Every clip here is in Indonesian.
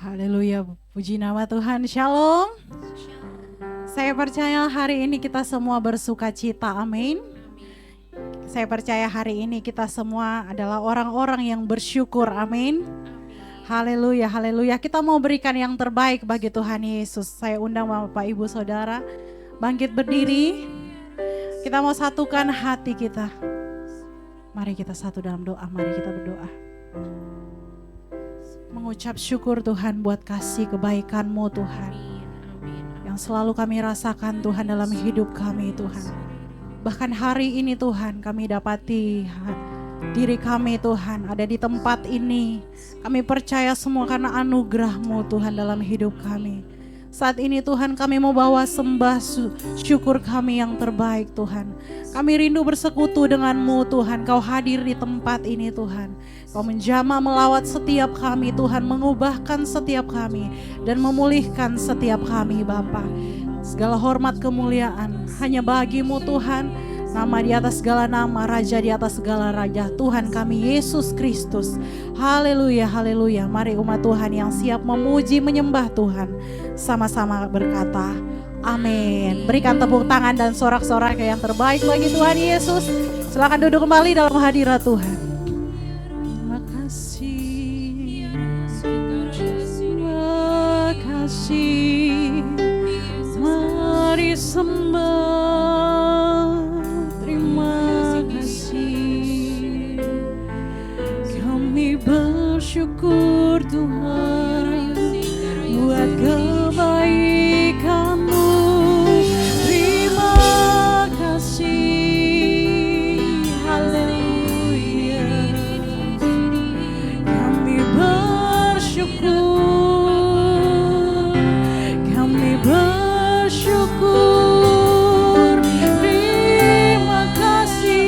Haleluya, puji nama Tuhan. Shalom. Saya percaya hari ini kita semua bersuka cita, amin. Saya percaya hari ini kita semua adalah orang-orang yang bersyukur, amin. Haleluya, haleluya. Kita mau berikan yang terbaik bagi Tuhan Yesus. Saya undang Bapak Ibu Saudara bangkit berdiri. Kita mau satukan hati kita. Mari kita satu dalam doa, mari kita berdoa. Mengucap syukur Tuhan buat kasih kebaikan-Mu Tuhan. Yang selalu kami rasakan Tuhan dalam hidup kami Tuhan. Bahkan hari ini Tuhan kami dapati diri kami Tuhan ada di tempat ini. Kami percaya semua karena anugerah-Mu Tuhan dalam hidup kami. Saat ini Tuhan kami mau bawa sembah syukur kami yang terbaik Tuhan. Kami rindu bersekutu dengan-Mu Tuhan. Kau hadir di tempat ini Tuhan. Kau menjamah melawat setiap kami Tuhan. Mengubahkan setiap kami. Dan memulihkan setiap kami Bapa. Segala hormat kemuliaan hanya bagi-Mu Tuhan. Nama di atas segala nama, Raja di atas segala raja, Tuhan kami Yesus Kristus. Haleluya, haleluya. Mari umat Tuhan yang siap memuji, menyembah Tuhan, sama-sama berkata, amin. Berikan tepuk tangan dan sorak-sorak yang terbaik bagi Tuhan Yesus. Silakan duduk kembali dalam hadirat Tuhan. Terima kasih, terima kasih. Mari sembah. Bersyukur Tuhan buat kebaikan-Mu. Terima kasih, haleluya. Kami bersyukur, kami bersyukur. Terima kasih.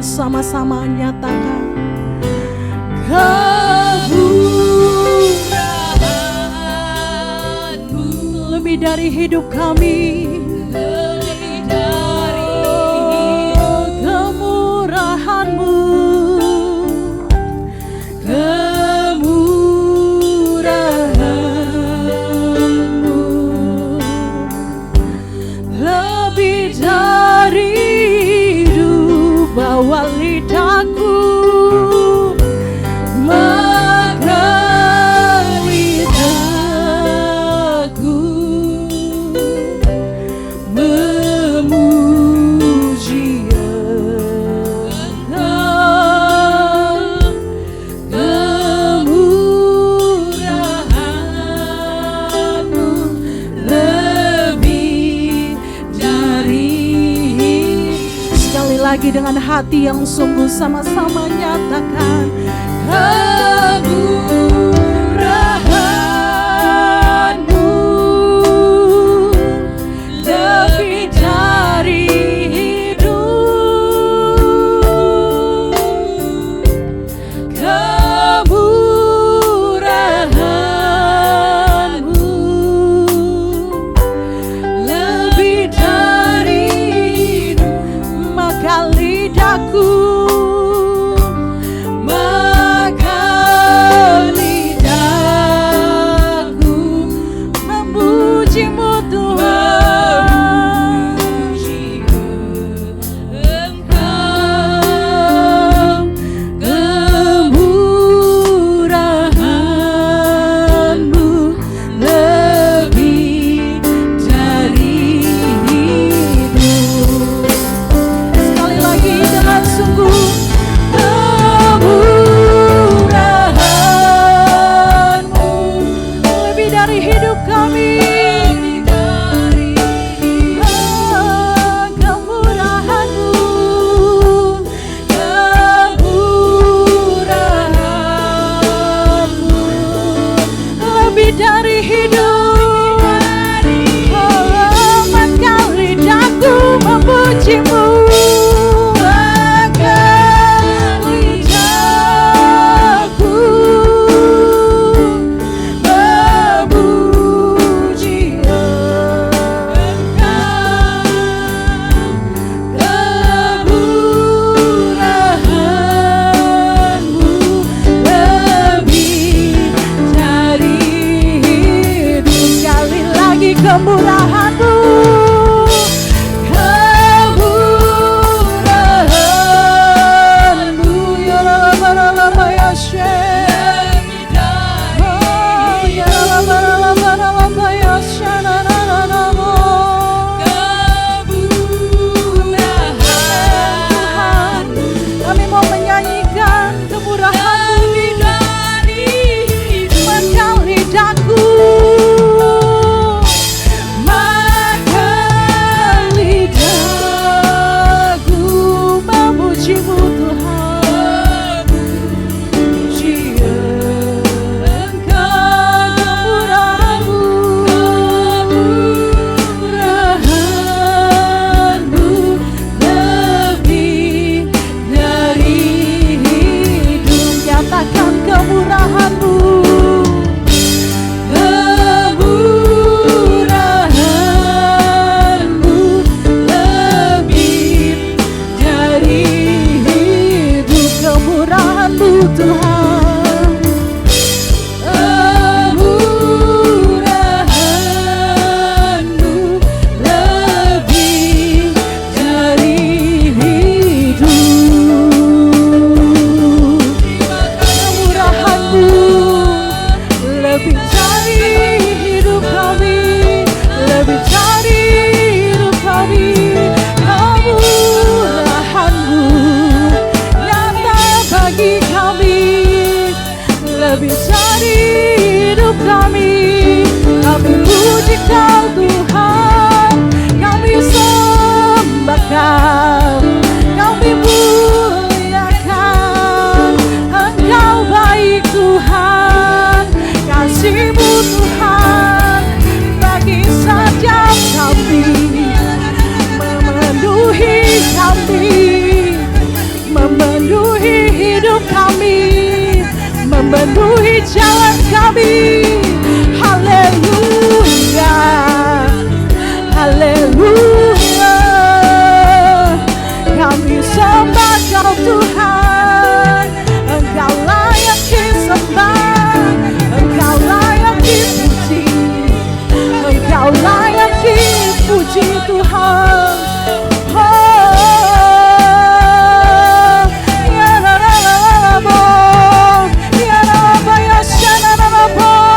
Sama-sama nyatakan kemurahan-Mu lebih dari hidup kami, lebih dari kemurahan-Mu, kemurahan-Mu lebih dari bawa lidahku maka lidahku memuji lagi dengan hati yang sungguh sama-sama nyatakan kemurahan-Mu lebih dari hidup, kemurahan-Mu lebih dari hidup. Maka lidahku memuji-Mu Tuhan. Engkau kemurahan-Mu lebih dari hidup. Sekali lagi dengan sungguh, kemurahan-Mu lebih dari hidup kami. Dari hidup, maka lidahku memuji-Mu, maka lidahku memuji kemurahan-Mu lebih dari kemurahan-Mu, kemurahan-Mu, ya Rabba ya Syekh, ya Rabba ya Tuhan, kami mau menyanyikan kemurahan-Mu, maka lidahku memuji-Mu Tuhan. Puji kemurahan-Mu lebih dari hidup. Nyatakan kemurahan-Mu, kemurahan-Mu lebih dari hidup. Kemurahan-Mu Tuhan, kemurahan-Mu lebih dari hidup. Kemurahan-Mu lebih dari hidup kami, lebih dari hidup kami. Kemurahan-Mu nyata bagi kami, lebih dari hidup kami. Kami puji Kau Tuhan, kami sembah Kau, kami muliakan. Engkau baik Tuhan, kasih-Mu Tuhan bagi setiap kami, memenuhi kami, memenuhi hidup kami, memenuhi jalan kami. Haleluya, haleluya. Kami sembah Kau Tuhan, Engkau layak disembah, Engkau layak dipuji, Engkau layak dipuji Tuhan. Ya Rabba ya Shana Rabba.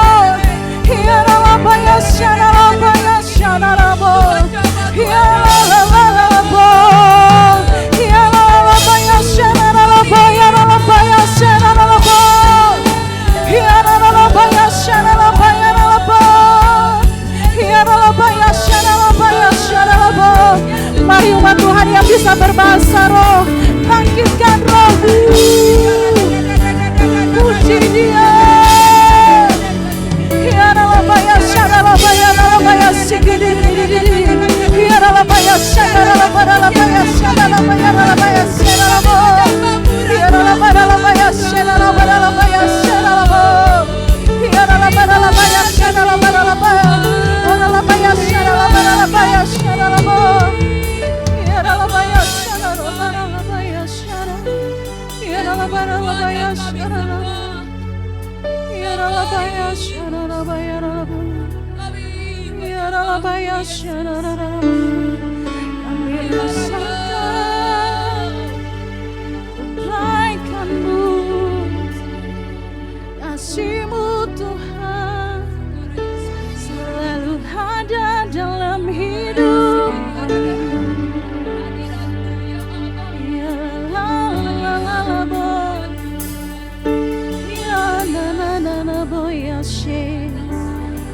Kami rasakan kebaikan-Mu, kasih-Mu Tuhan selalu ada dalam hidup kami. Ya la la la la boy, ya na na na na boy ya she,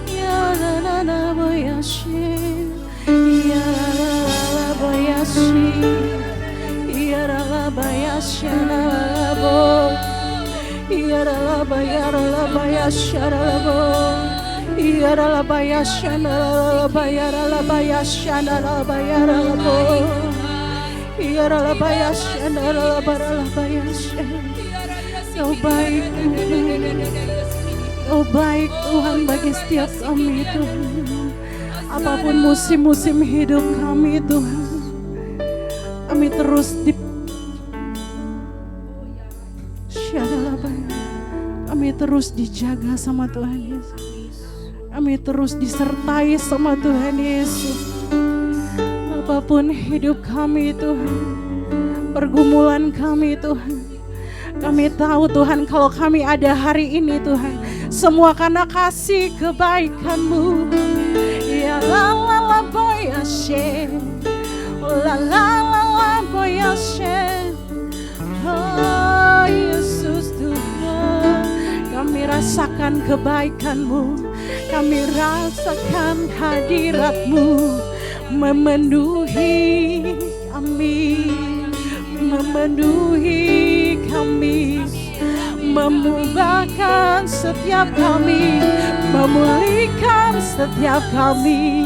ya na na na boy ya she, ya la la la boy ya she, ya la la boy ya she la la boy. Yara bayara la bayashara la bo, yara la bayashana la bayara la bayashana la bayara la bo, yara la bayashana la bara la bayashana. Kau baik Tuhan, Kau baik Tuhan bagi setiap kami Tuhan. Apapun musim-musim hidup kami Tuhan, kami terus kami terus dijaga sama Tuhan Yesus. Kami terus disertai sama Tuhan Yesus. Apapun hidup kami Tuhan, pergumulan kami Tuhan, kami tahu Tuhan kalau kami ada hari ini Tuhan, semua karena kasih kebaikan-Mu. Ya la la la boyashe, la la la la boyashe. Oh Yesus Tuhan, kami rasakan kebaikan-Mu, kami rasakan hadirat-Mu memenuhi kami, memenuhi kami, memubahkan setiap kami, memulihkan setiap kami.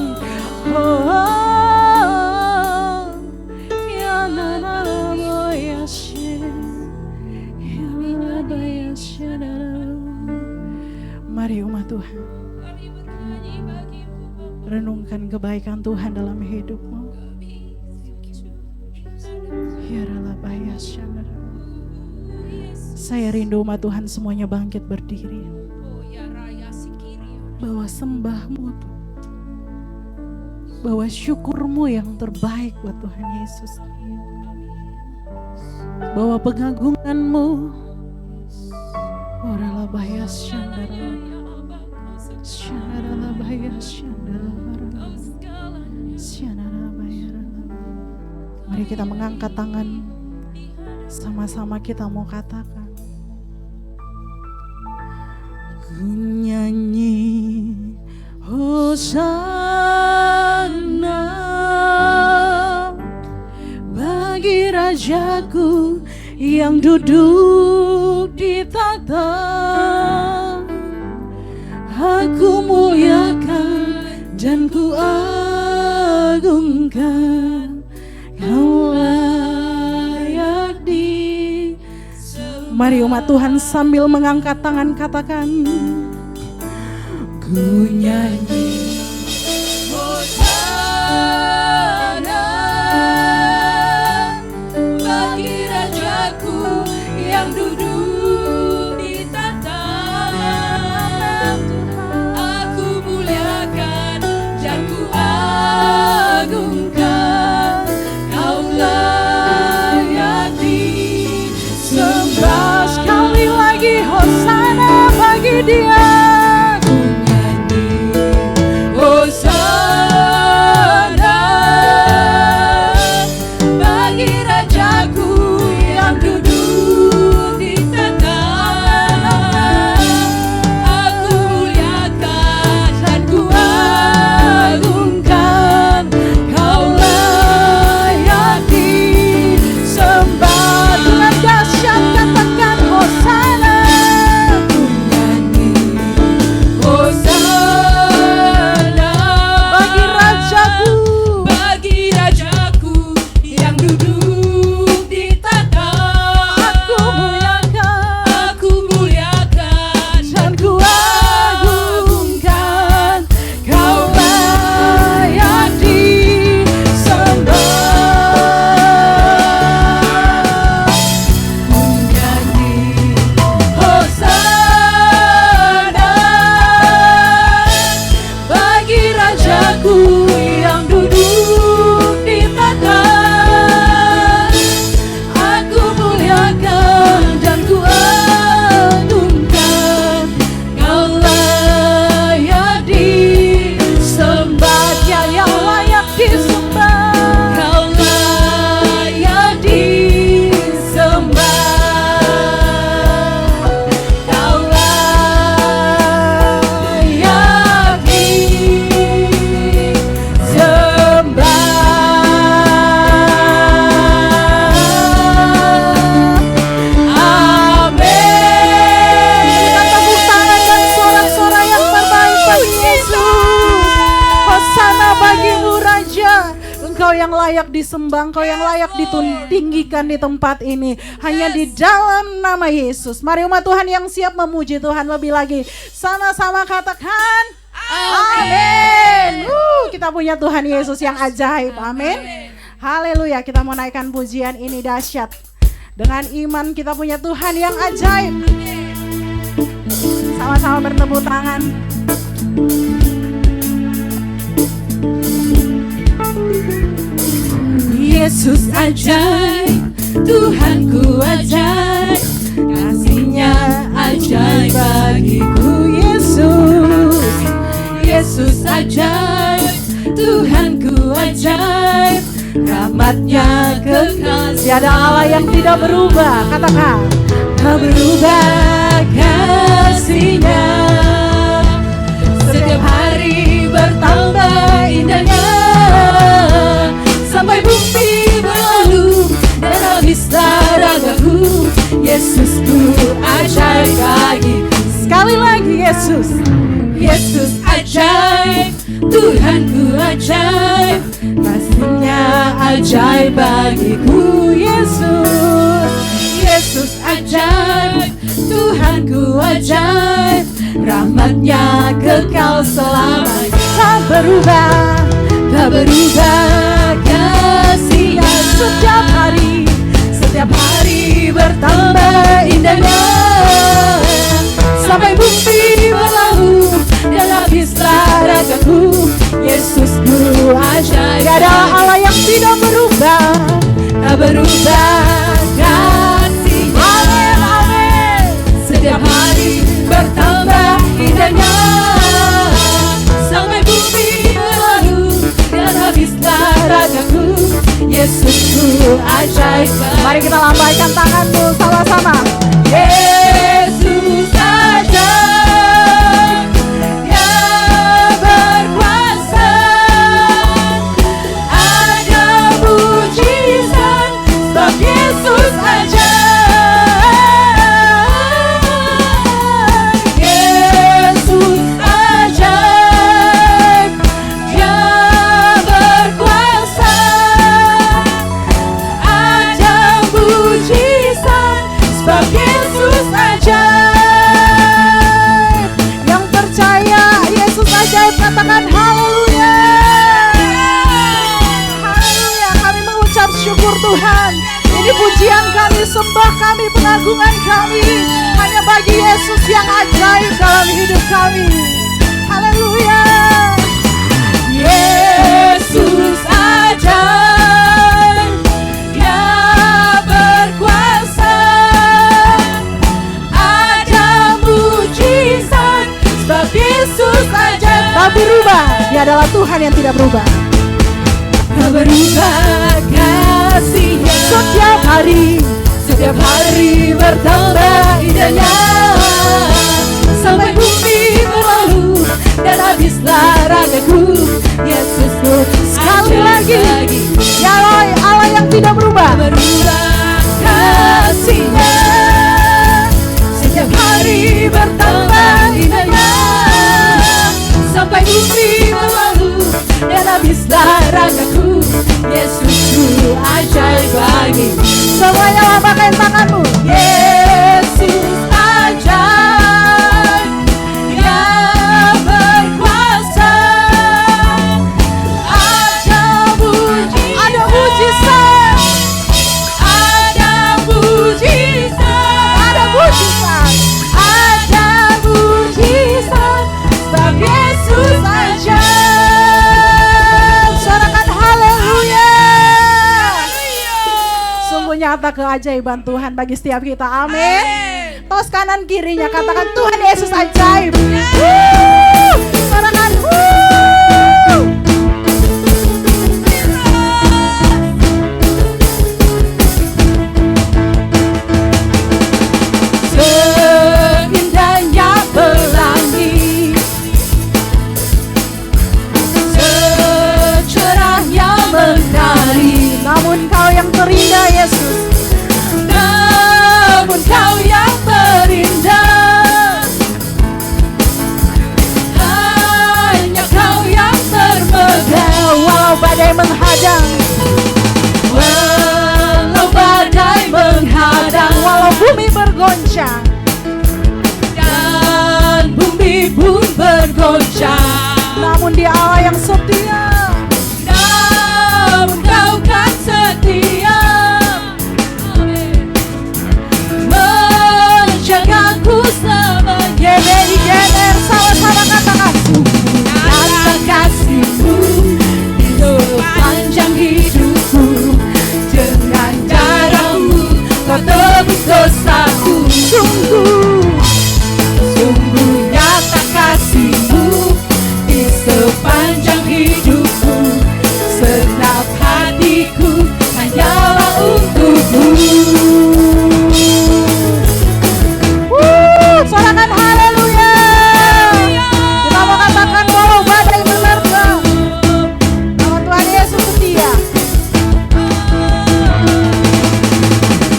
Oh, ya na na na ya she, ya na na ya she. Mari umat Tuhan, renungkan kebaikan Tuhan dalam hidupmu. Saya rindu umat Tuhan semuanya bangkit berdiri, bawa sembahmu, bawa syukurmu yang terbaik buat Tuhan Yesus, bawa pengagunganmu. Orala bayas syandara, syandara bayas syandara, syandara bayar. Mari kita mengangkat tangan, sama-sama kita mau katakan. Ku nyanyi Hosana bagi Rajaku yang duduk di tahta. Aku muliakan dan ku agungkan, Kau layak di. Mari umat Tuhan sambil mengangkat tangan katakan, ku nyanyi Hosana bagi Rajaku yang duduk di tahta. Aku muliakan dan ku agungkan, Kau layak disembah. Sekali lagi Hosana bagi Dia. Bagi Rajaku yang duduk di layak disembah, Engkau yang layak ditinggikan di tempat ini. Hanya di dalam nama Yesus. Mari umat Tuhan yang siap memuji Tuhan lebih lagi, sama-sama katakan amin. Kita punya Tuhan Yesus yang ajaib. Amin. Haleluya. Kita mau naikkan pujian ini dahsyat. Dengan iman kita punya Tuhan yang ajaib. Sama-sama bertepuk tangan. Yesus ajaib, Tuhanku ajaib, kasih-Nya ajaib bagiku. Yesus ajaib, Tuhanku ajaib, rahmat-Nya kekal. Tiada Allah yang tidak berubah. Katakan, tak berubah kasih-Nya, setiap hari bertambah indahnya, sampai bumi berlalu dan habislah ragaku. Yesusku ajaib bagiku. sekali lagi Yesus. Yesus ajaib, Tuhanku ajaib, kasih-Nya ajaib bagiku. Yesus ajaib, Tuhanku ajaib, rahmat-Nya kekal selamanya. Tak berubah, tak berubah kasih-Nya, setiap hari bertambah indahnya, sampai bumi berlalu dan habislah ragaku. Yesusku ajaib. tiada Allah yang tidak berubah. Tak berubah kasih-Nya. Amin, amin. Setiap hari bertambah indahnya, sampai bumi berlalu dan habislah ragaku. Yesusku ajaib. Mari kita lambaikan tanganmu sama-sama. Yesus ajaib, Dia berkuasa, ada mujizat, sebab Yesus ajaib. Yesus ajaib, Dia berkuasa, ada mujizat, sebab Yesus ajaib. Yang percaya Yesus ajaib katakan haleluya. Haleluya. Kami mengucap syukur Tuhan. Ini pujian kami, sembah kami, pengagungan kami hanya bagi Yesus yang ajaib dalam hidup kami. Haleluya. Yesus ajaib, Dia berkuasa, ada mujizat, sebab Yesus ajaib. Tak berubah. Dia adalah Tuhan yang tidak berubah. Tak berubah kasih-Nya, setiap hari bertambah indahnya, sampai bumi berlalu dan habislah ragaku. Yesusku Sekali lagi. lagi. Ya Allah yang tidak berubah. Tak berubah kasih-Nya, setiap hari bertambah indahnya, sampai bumi berlalu dan habislah ragaku. Yesusku ajaib lagi. Semuanya lambaikan tanganmu. Yesus ajaib, Dia berkuasa, ada mujizat, Ada mujizat. ada mujizat, Ada mujizat. ada mujizat, sebab Yesus ajaib. Sorakan haleluya. Sungguh nyata keajaiban Tuhan bagi setiap kita. Amin. Tos kanan kirinya katakan Tuhan Yesus ajaib. Sorakan Seindahnya pelangi, secerahnya menari, namun kau yang terindah Yesus. namun kau yang terindah, hanya kau bergoncang. Dan bumi pun bergoncang. Namun Dia Allah yang setia. Namun Kau kan setia. Amin. Menjagaku selamanya. Geber sama-sama katakan. Nyata kasih-Mu di sepanjang hidupku. Dengan darah-Mu Kau tebus dosaku. Sungguh nyata kasih-Mu di sepanjang hidupku. Segenap hatiku hanyalah untuk-Mu. Sorakan haleluya. Kita mau katakan walau badai menerjang, nama Tuhan Yesus setia.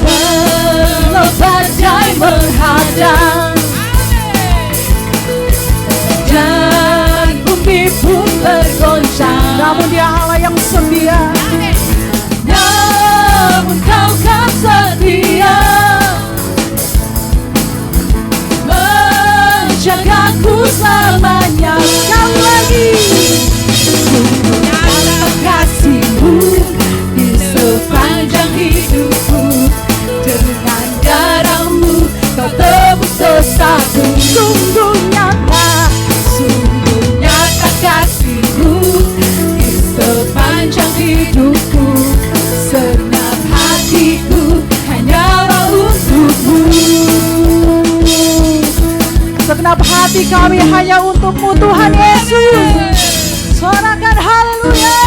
Walau badai menghadang dan bumi pun bergoncang, Namun Dia Allah yang setia. namun Kau kan setia. Menjagaku selamanya. Sekali lagi. Nyata kasih-Mu di sepanjang hidupku. Dengan darah-Mu Kau tebus dosaku. Sungguh nyata. Sungguh nyata kasih-Mu di sepanjang hidupku. Segenap hatiku hanyalah untuk-Mu. Segenap hati kami hanya untuk-Mu Tuhan Yesus. Sorakan haleluya.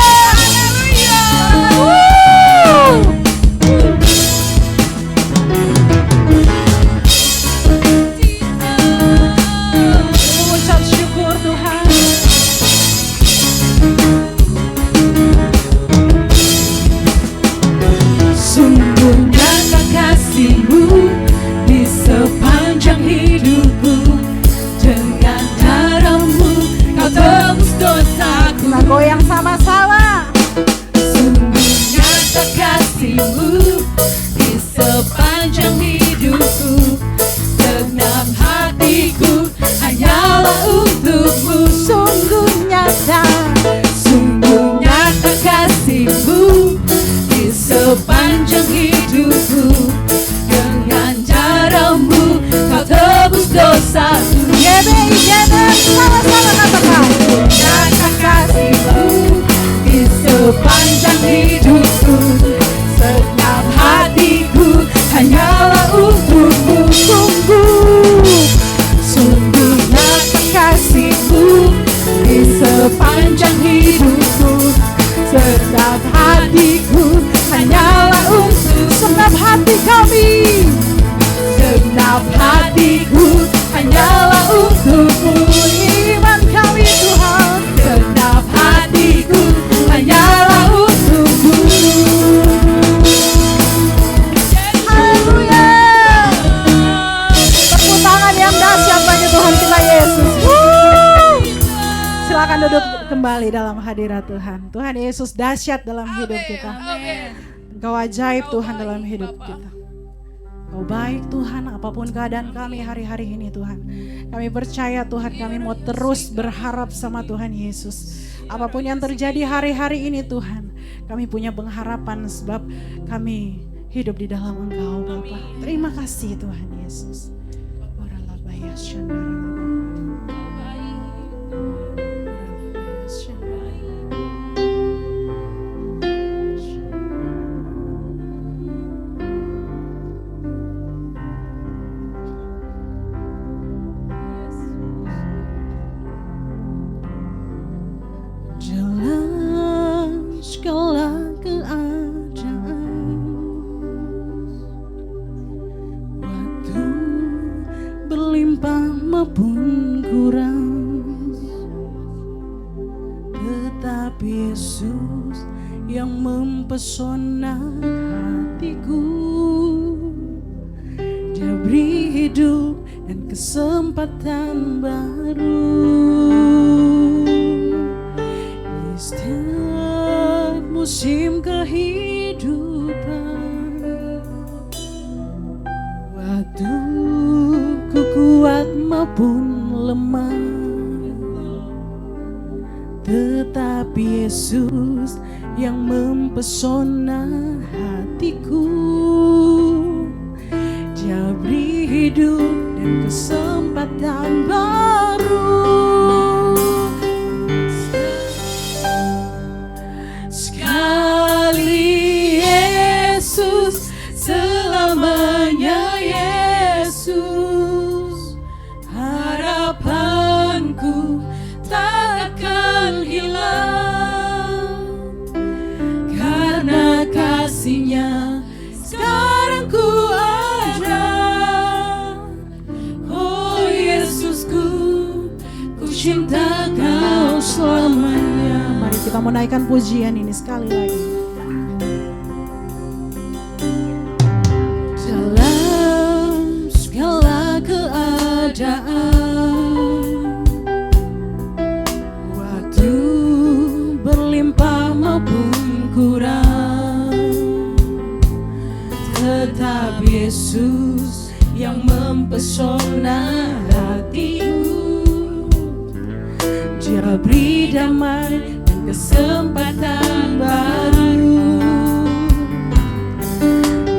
Mengucap syukur Tuhan. Sungguh nyata kasih-Mu di sepanjang hidupku. Dengan darah-Mu Kau tebus dosaku. Kita goyang sama-sama. Sungguh nyata kasih-Mu di sepanjang hidupku. Segenap hatiku hanyalah untuk-Mu. Sungguh nyata. Sungguh nyata kasih-Mu di sepanjang hidupku. Dengan darah-Mu Kau tebus dosaku. Geber sama-sama katakan. Nyata kasih-Mu di sepanjang hidupku. Segenap hatiku hanyalah untuk-Mu. Sungguh nyata kasih-Mu di sepanjang hidupku. Segenap hatiku hanyalah untuk. Segenap hati kami. Segenap hatiku hanyalah untuk-Mu. Iman kami Tuhan. Segenap hatiku hanyalah untuk-Mu. Haleluya. Tepuk tangan yang dahsyat bagi Tuhan kita Yesus. Silakan duduk kembali dalam hadirat Tuhan. Tuhan Yesus dahsyat dalam hidup kita. Engkau ajaib Tuhan dalam hidup kita. Kau baik Tuhan, apapun keadaan kami hari-hari ini Tuhan. Kami percaya Tuhan, kami mau terus berharap sama Tuhan Yesus. Apapun yang terjadi hari-hari ini Tuhan, kami punya pengharapan sebab kami hidup di dalam Engkau Bapa. Terima kasih Tuhan Yesus. segala keadaan. Waktu berlimpah maupun kurang, tetapi Yesus yang mempesona hatiku. Dia beri hidup dan kesempatan baru. Di setiap musim kehidupan, waktu maupun lemah, tetapi Yesus yang mempesona hatiku. Dia beri hidup dan kesempatan baru. Sekali Yesus, selamanya Yesus. Harapanku tak akan hilang, karena kasih-Nya sekarang ku ada. Oh Yesusku, ku cinta Kau selamanya. Mari kita menaikkan pujian ini sekali lagi. Dalam segala keadaan, waktu berlimpah maupun kurang, tetap Yesus yang mempesona hatiku. Dia beri damai dan kesempatan baru.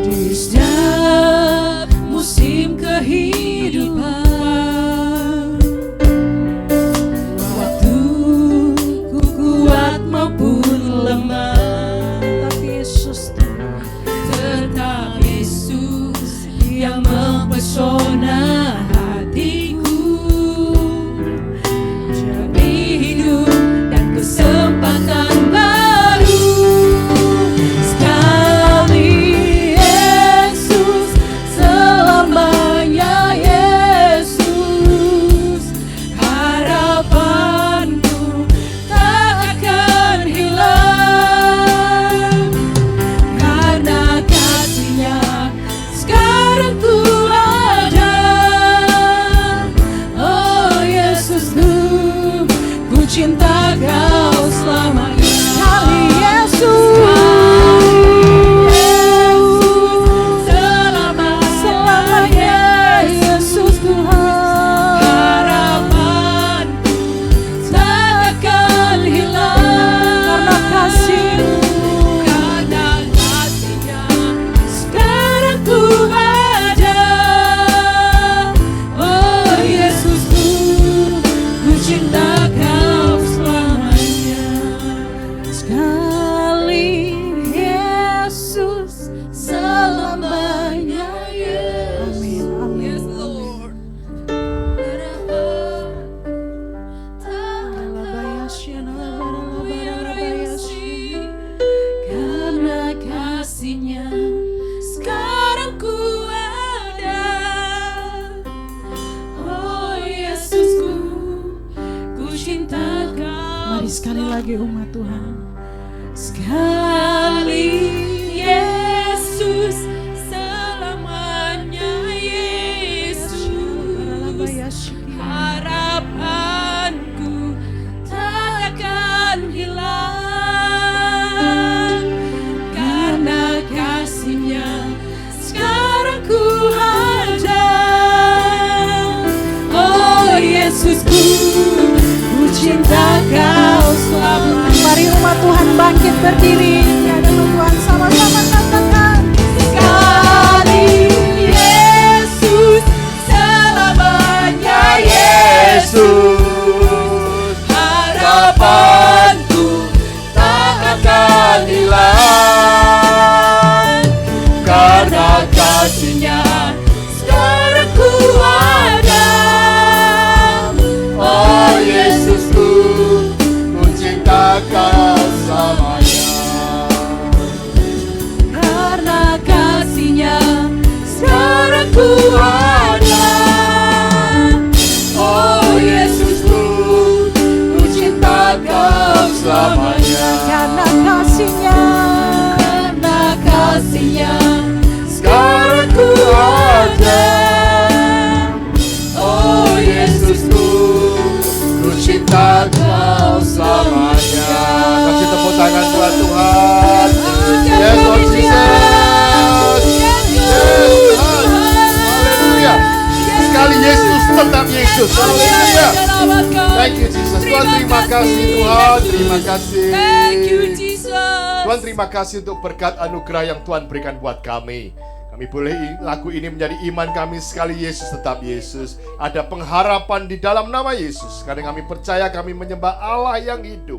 Di setiap musim kehidupan, waktu ku kuat maupun lemah, tetap Yesus yang mempesona hatiku. Dia beri hidup dan kesempatan baru. Sekali Yesus, selamanya Yesus. Harapanku tak akan hilang, karena kasih-Nya sekarang ku ada. Oh Yesusku, ku cinta Kau selamanya. Sekali Yesus, selamanya Yesus Tuhan. Harapanku tak akan hilang, karena kasih-Nya sekarang ku ada. Oh Yesusku, ku cinta Kau selamanya. Sekali Yesus, selamanya Yesus. Amin, amin. Yes, Lord. Karena kasih-Nya sekarang ku ada. Oh Yesusku, ku cinta Kau. Mari sekali lagi umat Tuhan. Sekali Yesus, selamanya Yesus. Harapanku tak akan hilang, karena kasih-Nya sekarang ku ada. Oh Yesusku, ku cinta Kau selamanya. Mari umat Tuhan bangkit berdiri di hadapan Tuhan, sama-sama katakan. Sekali Yesus, selamanya Yesus, harapanku tak akan hilang, karena kasih-Nya sekarang ku ada. Oh Yesusku, ku cinta Kau selamanya. Karena kasih-Nya sekarang ku ada. Oh Yesusku, ku cinta Kau selamanya. Karena kasih-Nya Sekarang ku ada. Oh Yesusku, ku cinta Kau selamanya. Kasih tepuk tangan buat Tuhan. Yes Lord Jesus. Yes Tuhan. Haleluya. Yesus. Haleluya. Thank you Jesus. Tuhan terima kasih Tuhan. Terima kasih. Thank you Jesus. Tuhan terima kasih untuk berkat anugerah yang Tuhan berikan buat kami. Kami boleh lagu ini menjadi iman kami sekali Yesus tetap Yesus. Ada pengharapan di dalam nama Yesus. Karena kami percaya kami menyembah Allah yang hidup.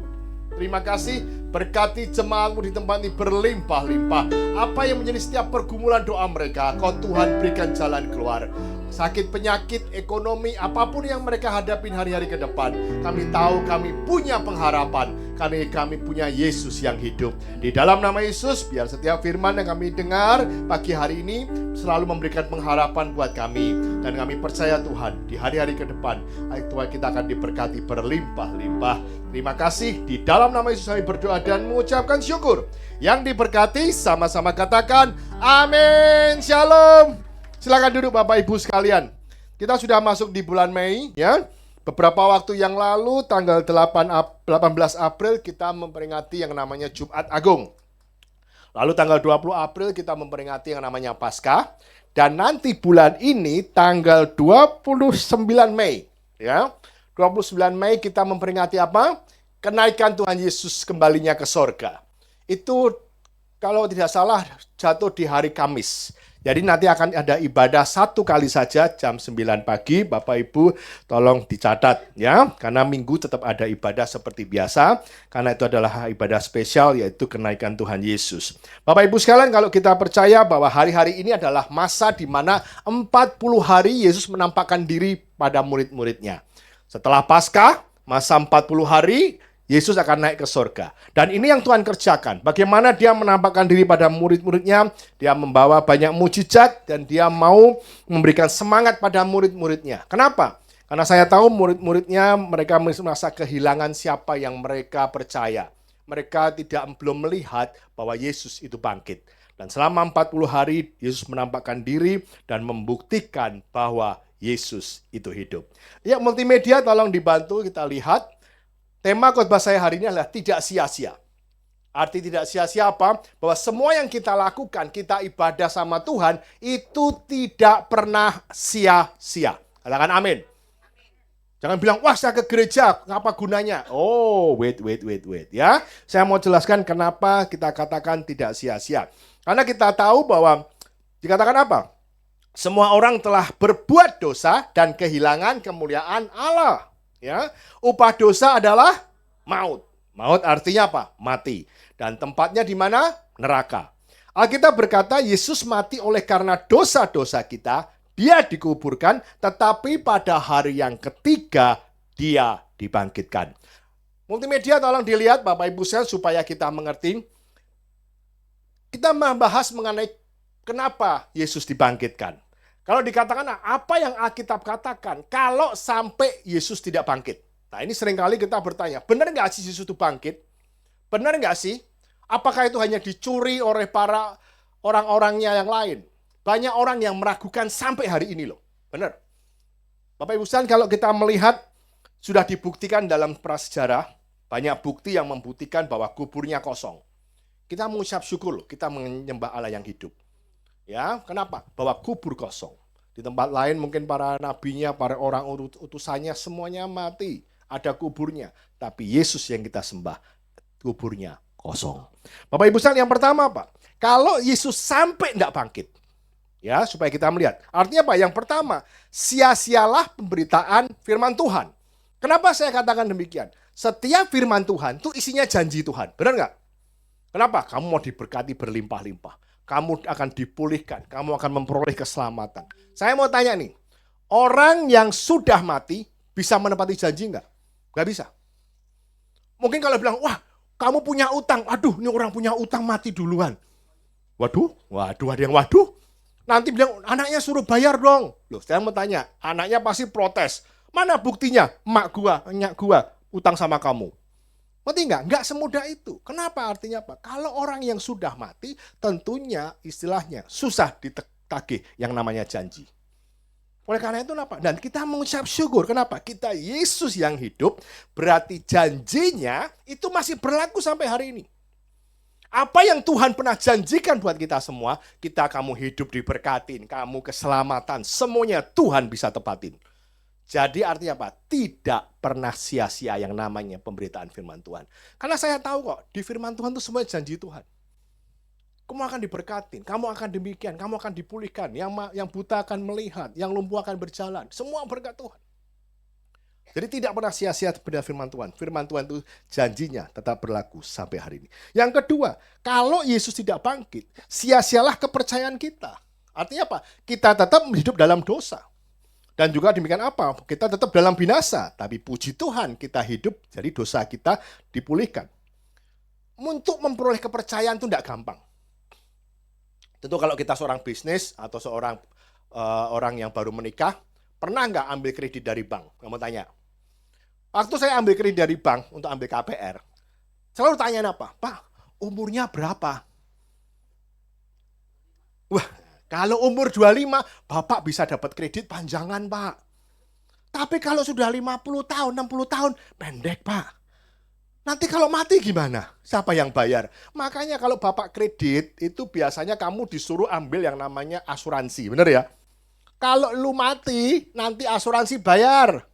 Terima kasih, berkati jemaatmu di tempat ini berlimpah-limpah. Apa yang menjadi setiap pergumulan doa mereka, Kau Tuhan berikan jalan keluar. Sakit, penyakit, ekonomi, apapun yang mereka hadapin hari-hari ke depan, kami tahu kami punya pengharapan. Karena kami punya Yesus yang hidup. Di dalam nama Yesus, biar setiap firman yang kami dengar pagi hari ini selalu memberikan pengharapan buat kami. Dan kami percaya Tuhan, di hari-hari ke depan, Tuhan kita akan diberkati berlimpah-limpah. Terima kasih, di dalam nama Yesus kami berdoa dan mengucapkan syukur. Yang diberkati, sama-sama katakan, amin, shalom. Silakan duduk Bapak Ibu sekalian. Kita sudah masuk di bulan Mei, ya. Beberapa waktu yang lalu, tanggal 18 April, kita memperingati yang namanya Jumat Agung. Lalu tanggal 20 April, kita memperingati yang namanya Paskah. Dan nanti bulan ini, tanggal 29 Mei. Ya, 29 Mei kita memperingati apa? Kenaikan Tuhan Yesus kembalinya ke sorga. Itu, kalau tidak salah, jatuh di hari Kamis. Jadi nanti akan ada ibadah satu kali saja jam 9 pagi. Bapak Ibu tolong dicatat ya. Karena minggu tetap ada ibadah seperti biasa. Karena itu adalah ibadah spesial yaitu kenaikan Tuhan Yesus. Bapak Ibu sekalian, kalau kita percaya bahwa hari-hari ini adalah masa di mana 40 hari Yesus menampakkan diri pada murid-muridnya. Setelah Paskah, masa 40 hari Yesus akan naik ke sorga. Dan ini yang Tuhan kerjakan. Bagaimana dia menampakkan diri pada murid-muridnya. Dia membawa banyak mujizat. Dan dia mau memberikan semangat pada murid-muridnya. Kenapa? Karena saya tahu murid-muridnya mereka merasa kehilangan siapa yang mereka percaya. Mereka belum melihat bahwa Yesus itu bangkit. Dan selama 40 hari Yesus menampakkan diri dan membuktikan bahwa Yesus itu hidup. Ya, multimedia tolong dibantu kita lihat. Tema khotbah saya hari ini adalah tidak sia-sia. Arti tidak sia-sia apa? Bahwa semua yang kita lakukan, kita ibadah sama Tuhan, itu tidak pernah sia-sia. Katakan amin. Jangan bilang, wah saya ke gereja, apa gunanya? Oh, wait. Ya, saya mau jelaskan kenapa kita katakan tidak sia-sia. Karena kita tahu bahwa, dikatakan apa? Semua orang telah berbuat dosa dan kehilangan kemuliaan Allah. Ya, upah dosa adalah maut. Maut artinya apa? Mati. Dan tempatnya di mana? Neraka. Alkitab berkata Yesus mati oleh karena dosa-dosa kita. Dia dikuburkan, tetapi pada hari yang ketiga dia dibangkitkan. Multimedia tolong dilihat Bapak Ibu sekalian supaya kita mengerti. Kita membahas mengenai kenapa Yesus dibangkitkan. Kalau dikatakan apa yang Alkitab katakan kalau sampai Yesus tidak bangkit. Nah ini seringkali kita bertanya, benar nggak sih Yesus itu bangkit? Benar nggak sih? Apakah itu hanya dicuri oleh para orang-orangnya yang lain? Banyak orang yang meragukan sampai hari ini loh. Benar. Bapak Ibu sekalian, kalau kita melihat sudah dibuktikan dalam prasejarah, banyak bukti yang membuktikan bahwa kuburnya kosong. Kita mengucap syukur loh, kita menyembah Allah yang hidup. Ya, kenapa? Bahwa kubur kosong. Di tempat lain mungkin para nabinya, para orang utusannya semuanya mati. Ada kuburnya. Tapi Yesus yang kita sembah, kuburnya kosong. Bapak Ibu sekalian, yang pertama apa? Kalau Yesus sampai tidak bangkit. Ya, supaya kita melihat. Artinya apa? Yang pertama, sia-sialah pemberitaan firman Tuhan. Kenapa saya katakan demikian? Setiap firman Tuhan itu isinya janji Tuhan. Benar nggak? Kenapa? Kamu mau diberkati berlimpah-limpah. Kamu akan dipulihkan, kamu akan memperoleh keselamatan. Saya mau tanya nih, orang yang sudah mati bisa menepati janji enggak? Enggak bisa. Mungkin kalau bilang, wah kamu punya utang, aduh ini orang punya utang mati duluan. Waduh, ada yang waduh. Nanti bilang, anaknya suruh bayar dong. Loh, saya mau tanya, anaknya pasti protes. Mana buktinya? Emak gua, nyak gua, utang sama kamu. Ngerti nggak? Nggak semudah itu. Kenapa? Artinya apa? Kalau orang yang sudah mati, tentunya istilahnya susah ditagih yang namanya janji. Oleh karena itu kenapa? Dan kita mengucap syukur. Kenapa? Kita Yesus yang hidup, berarti janjinya itu masih berlaku sampai hari ini. Apa yang Tuhan pernah janjikan buat kita semua, kamu hidup diberkatin, kamu keselamatan, semuanya Tuhan bisa tepatin. Jadi artinya apa? Tidak pernah sia-sia yang namanya pemberitaan firman Tuhan. Karena saya tahu kok, di firman Tuhan itu semua janji Tuhan. Kamu akan diberkatin, kamu akan demikian, kamu akan dipulihkan, yang buta akan melihat, yang lumpuh akan berjalan. Semua berkat Tuhan. Jadi tidak pernah sia-sia pada firman Tuhan. Firman Tuhan itu janjinya tetap berlaku sampai hari ini. Yang kedua, kalau Yesus tidak bangkit, sia-sialah kepercayaan kita. Artinya apa? Kita tetap hidup dalam dosa. Dan juga demikian apa? Kita tetap dalam binasa. Tapi puji Tuhan kita hidup, jadi dosa kita dipulihkan. Untuk memperoleh kepercayaan itu tidak gampang. Tentu kalau kita seorang bisnis atau seorang orang yang baru menikah, pernah nggak ambil kredit dari bank? Kamu tanya. Waktu saya ambil kredit dari bank untuk ambil KPR, selalu tanya apa? Pak, umurnya berapa? Wah, kalau umur 25, Bapak bisa dapat kredit panjangan, Pak. Tapi kalau sudah 50 tahun, 60 tahun, pendek, Pak. Nanti kalau mati gimana? Siapa yang bayar? Makanya kalau Bapak kredit, itu biasanya kamu disuruh ambil yang namanya asuransi, bener ya? Kalau lu mati, nanti asuransi bayar.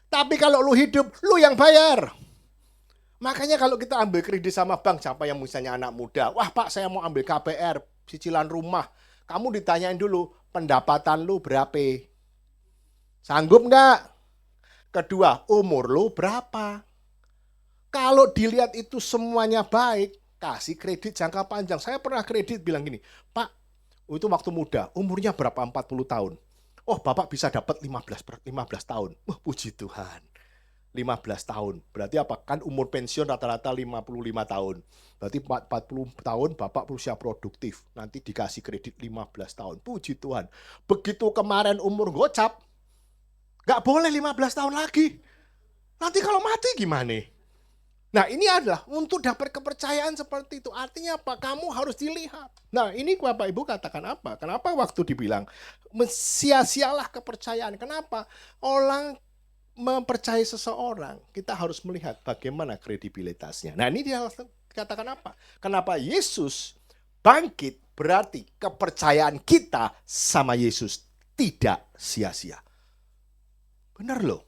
Tapi kalau lu hidup, lu yang bayar. Makanya kalau kita ambil kredit sama bank, siapa yang misalnya anak muda, wah Pak saya mau ambil KPR, cicilan rumah. Kamu ditanyain dulu, pendapatan lu berapa? Sanggup nggak? Kedua, umur lu berapa? Kalau dilihat itu semuanya baik, kasih kredit jangka panjang. Saya pernah kredit bilang gini, Pak, itu waktu muda, umurnya berapa? 40 tahun. Oh, Bapak bisa dapat 15 tahun. Wah, puji Tuhan. 15 tahun. Berarti apa? Kan umur pensiun rata-rata 55 tahun. Berarti 40 tahun Bapak berusia produktif. Nanti dikasih kredit 15 tahun. Puji Tuhan. Begitu kemarin umur gocap, nggak boleh 15 tahun lagi. Nanti kalau mati gimana? Nah, ini adalah untuk dapat kepercayaan seperti itu. Artinya apa? Kamu harus dilihat. Nah, ini Bapak Ibu katakan apa? Kenapa waktu dibilang sia-sialah kepercayaan? Kenapa? Orang mempercayai seseorang, kita harus melihat bagaimana kredibilitasnya. Nah, ini dia katakan apa? Kenapa Yesus bangkit berarti kepercayaan kita sama Yesus tidak sia-sia. Benar loh.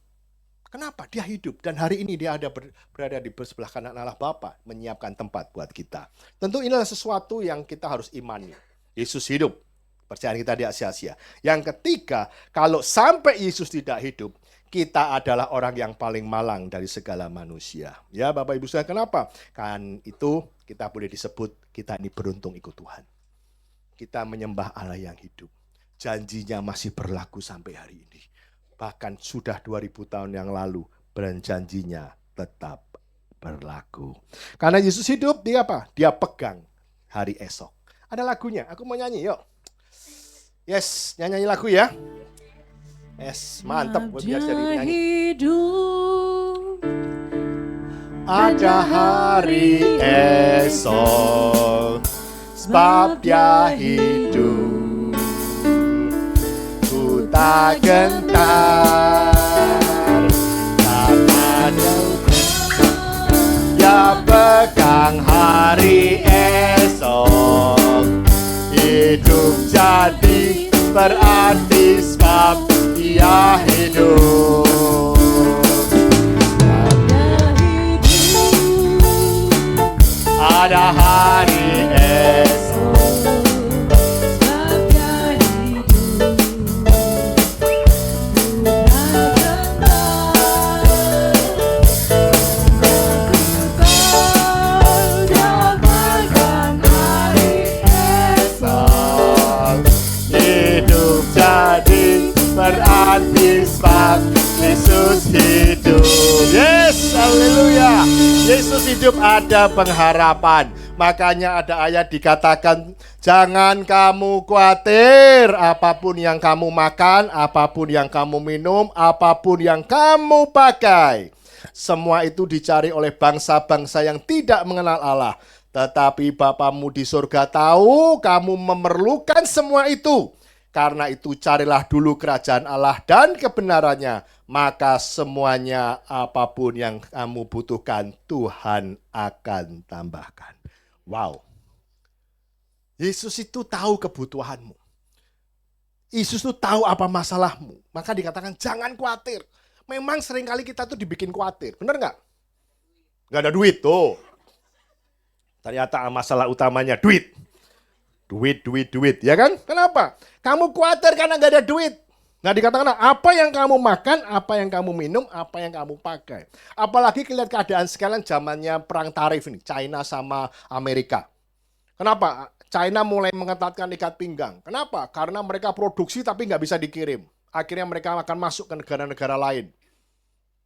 Kenapa? Dia hidup dan hari ini dia berada di sebelah kanan Allah Bapa menyiapkan tempat buat kita. Tentu inilah sesuatu yang kita harus imani. Yesus hidup. Percayaan kita tidak sia-sia. Yang ketiga, kalau sampai Yesus tidak hidup, kita adalah orang yang paling malang dari segala manusia. Ya Bapak Ibu sekalian, kenapa? Kan itu kita boleh disebut kita ini beruntung ikut Tuhan. Kita menyembah Allah yang hidup. Janjinya masih berlaku sampai hari ini. Bahkan sudah 2000 tahun yang lalu, dan janjinya tetap berlaku. Karena Yesus hidup, dia apa? Dia pegang hari esok. Ada lagunya, aku mau nyanyi, yuk. Yes, nyanyi lagu ya. Yes, mantap. Biar jadi nyanyi. Hidup, Ada hari esok, sebab dia hidup. Ku tak gentar, karena dia pegang hari esok. Hidup jadi berarti sebab dia hidup. Ada hari esok. Hidup jadi berarti sebab Yesus hidup. Yes, haleluya. Yesus hidup, ada pengharapan. Makanya ada ayat dikatakan, jangan kamu khawatir apapun yang kamu makan, apapun yang kamu minum, apapun yang kamu pakai. Semua itu dicari oleh bangsa-bangsa yang tidak mengenal Allah. Tetapi Bapamu di surga tahu kamu memerlukan semua itu. Karena itu carilah dulu kerajaan Allah dan kebenarannya. Maka semuanya apapun yang kamu butuhkan Tuhan akan tambahkan. Wow. Yesus itu tahu kebutuhanmu. Yesus tuh tahu apa masalahmu. Maka dikatakan jangan khawatir. Memang seringkali kita tuh dibikin khawatir. Bener nggak? Nggak ada duit tuh. Ternyata masalah utamanya duit. Duit. Ya kan? Kenapa? Kamu khawatir karena nggak ada duit. Nah dikatakan apa yang kamu makan, apa yang kamu minum, apa yang kamu pakai. Apalagi lihat keadaan sekarang zamannya perang tarif ini. China sama Amerika. Kenapa? China mulai mengetatkan ikat pinggang. Kenapa? Karena mereka produksi tapi nggak bisa dikirim. Akhirnya mereka akan masuk ke negara-negara lain.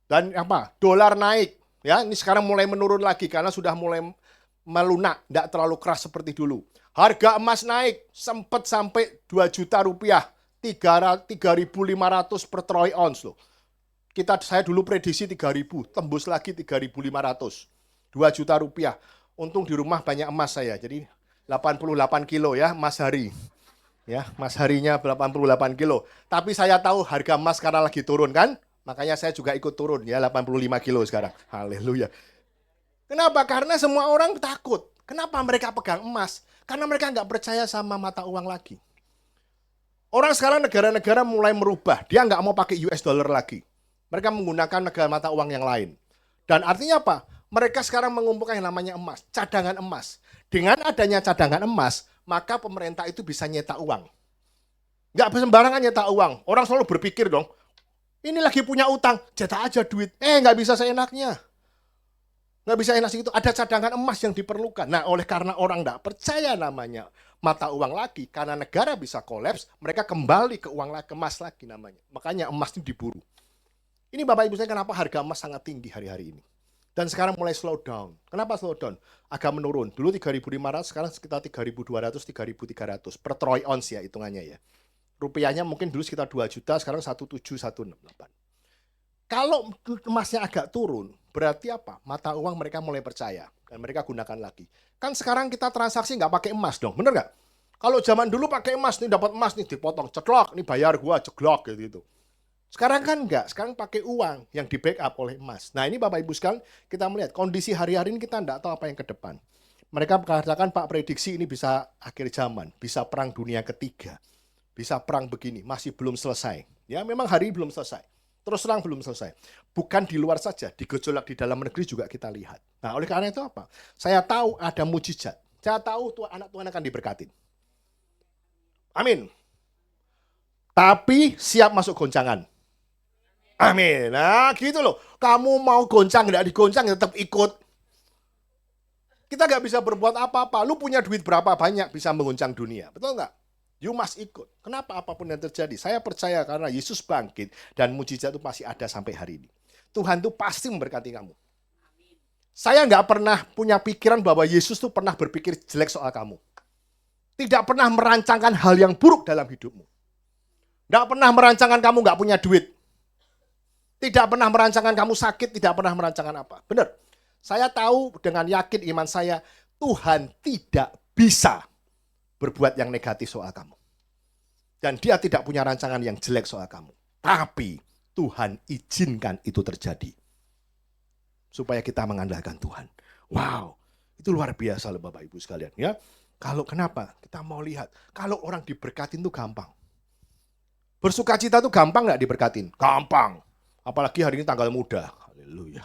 Dan apa? Dolar naik. Ya, ini sekarang mulai menurun lagi karena sudah mulai melunak, tidak terlalu keras seperti dulu. Harga emas naik, sempat sampai 2 juta rupiah, 3.500 per troy ounce loh. Saya dulu prediksi 3.000, tembus lagi 3.500, 2 juta rupiah. Untung di rumah banyak emas saya, jadi 88 kilo ya, Mas Hari. Ya, Mas Harinya 88 kilo. Tapi saya tahu harga emas sekarang lagi turun kan? Makanya saya juga ikut turun ya, 85 kilo sekarang. Haleluya. Kenapa? Karena semua orang takut. Kenapa mereka pegang emas? Karena mereka nggak percaya sama mata uang lagi. Orang sekarang negara-negara mulai merubah. Dia nggak mau pakai US dollar lagi. Mereka menggunakan negara mata uang yang lain. Dan artinya apa? Mereka sekarang mengumpulkan yang namanya emas, cadangan emas. Dengan adanya cadangan emas, maka pemerintah itu bisa nyetak uang. Nggak sembarangan nyetak uang. Orang selalu berpikir dong, ini lagi punya utang, cetak aja duit. Nggak bisa seenaknya. Nggak bisa enak segitu. Ada cadangan emas yang diperlukan. Nah, oleh karena orang nggak percaya namanya mata uang lagi, karena negara bisa kolaps, mereka kembali ke uang lagi, ke emas lagi namanya. Makanya emas ini diburu. Ini Bapak Ibu saya kenapa harga emas sangat tinggi hari-hari ini. Dan sekarang mulai slow down. Kenapa slow down? Agak menurun. Dulu 3.500, sekarang sekitar 3.200, 3.300 per troy ounce ya hitungannya ya. Rupiahnya mungkin dulu sekitar 2 juta, sekarang 1,7, 1,68. Kalau emasnya agak turun, berarti apa? Mata uang mereka mulai percaya. Dan mereka gunakan lagi. Kan sekarang kita transaksi nggak pakai emas dong, bener nggak? Kalau zaman dulu pakai emas, nih dapat emas nih dipotong, ceklok, nih bayar gua, ceklok gitu. Sekarang kan enggak, sekarang pakai uang yang di backup oleh emas. Nah ini Bapak Ibu sekalian, kita melihat kondisi hari-hari ini kita enggak tahu apa yang ke depan. Mereka mengatakan Pak prediksi ini bisa akhir zaman, bisa perang dunia ketiga, bisa perang begini, masih belum selesai. Ya memang hari ini belum selesai. Terus terang belum selesai. Bukan di luar saja, di gejolak di dalam negeri juga kita lihat. Nah oleh karena itu apa? Saya tahu ada mujizat. Saya tahu anak Tuhan akan diberkatin. Amin. Tapi siap masuk goncangan. Amin. Nah gitu loh. Kamu mau goncang, tidak digoncang, tetap ikut. Kita nggak bisa berbuat apa-apa. Lu punya duit berapa banyak bisa menggoncang dunia. Betul nggak? You must ikut. Kenapa apapun yang terjadi? Saya percaya karena Yesus bangkit dan mujizat itu masih ada sampai hari ini. Tuhan itu pasti memberkati kamu. Saya nggak pernah punya pikiran bahwa Yesus tuh pernah berpikir jelek soal kamu. Tidak pernah merancangkan hal yang buruk dalam hidupmu. Tidak pernah merancangkan kamu nggak punya duit. Tidak pernah merancangkan kamu sakit, tidak pernah merancangkan apa. Benar. Saya tahu dengan yakin iman saya, Tuhan tidak bisa berbuat yang negatif soal kamu. Dan dia tidak punya rancangan yang jelek soal kamu. Tapi Tuhan izinkan itu terjadi. Supaya kita mengandalkan Tuhan. Wow, itu luar biasa loh Bapak Ibu sekalian. Ya, kalau kenapa? Kita mau lihat. Kalau orang diberkatin itu gampang. Bersukacita itu gampang nggak diberkatin? Gampang. Apalagi hari ini tanggal muda. Haleluya.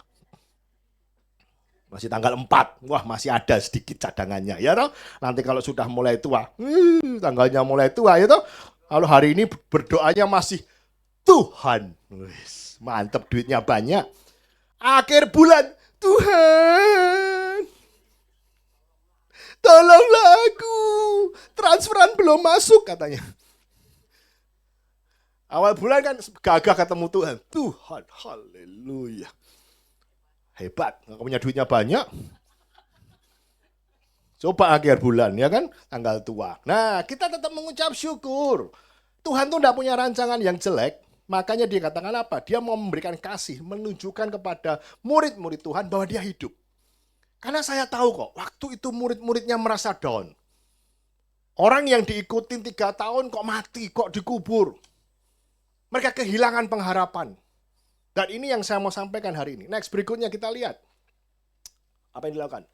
Masih tanggal 4, wah masih ada sedikit cadangannya, ya toh. Nanti kalau sudah mulai tua, tanggalnya mulai tua, ya toh. Kalau hari ini berdoanya masih Tuhan, mantep duitnya banyak. Akhir bulan, Tuhan, tolonglah aku, transferan belum masuk katanya. Awal bulan kan gagah ketemu Tuhan, Tuhan, haleluya. Hebat, nggak punya duitnya banyak. Coba akhir bulan, ya kan? Tanggal tua. Nah, kita tetap mengucap syukur. Tuhan tuh nggak punya rancangan yang jelek. Makanya dia katakan apa? Dia mau memberikan kasih, menunjukkan kepada murid-murid Tuhan bahwa dia hidup. Karena saya tahu kok, waktu itu murid-muridnya merasa down. Orang yang diikutin 3 tahun kok mati, kok dikubur. Mereka kehilangan pengharapan. Dan ini yang saya mau sampaikan hari ini. Next, berikutnya kita lihat. Apa yang dilakukan?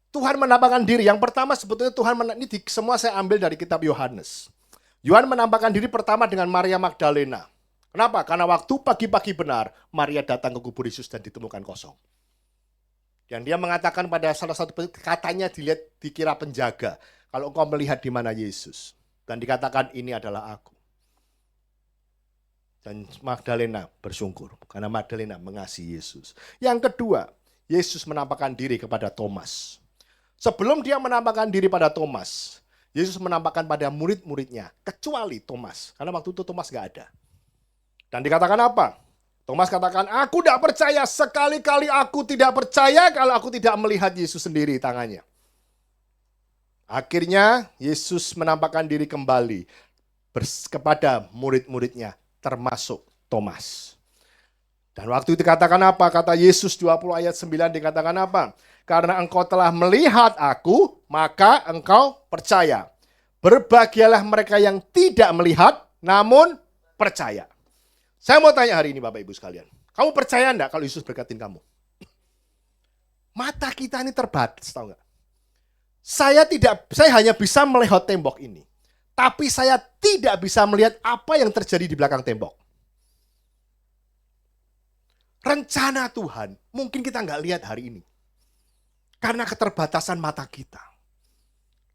Tuhan menampakkan diri. Yang pertama sebetulnya Tuhan ini semua saya ambil dari kitab Yohanes. Yohanes menampakkan diri pertama dengan Maria Magdalena. Kenapa? Karena waktu pagi-pagi benar, Maria datang ke kubur Yesus dan ditemukan kosong. Dan dia mengatakan pada salah satu katanya dikira penjaga. Kalau engkau melihat di mana Yesus. Dan dikatakan ini adalah aku. Dan Magdalena bersyukur karena Magdalena mengasihi Yesus. Yang kedua, Yesus menampakkan diri kepada Thomas. Sebelum dia menampakkan diri pada Thomas, Yesus menampakkan pada murid-muridnya, kecuali Thomas. Karena waktu itu Thomas gak ada. Dan dikatakan apa? Thomas katakan, aku tidak percaya, sekali-kali aku tidak percaya kalau aku tidak melihat Yesus sendiri tangannya. Akhirnya Yesus menampakkan diri kembali kepada murid-muridnya, termasuk Thomas. Dan waktu itu dikatakan apa? Kata Yesus 20 ayat 9 dikatakan apa? Karena engkau telah melihat aku, maka engkau percaya. Berbahagialah mereka yang tidak melihat, namun percaya. Saya mau tanya hari ini Bapak Ibu sekalian. Kamu percaya enggak kalau Yesus berkatin kamu? Mata kita ini terbatas, tahu enggak? Saya hanya bisa melihat tembok ini. Tapi saya tidak bisa melihat apa yang terjadi di belakang tembok. Rencana Tuhan mungkin kita nggak lihat hari ini. Karena keterbatasan mata kita.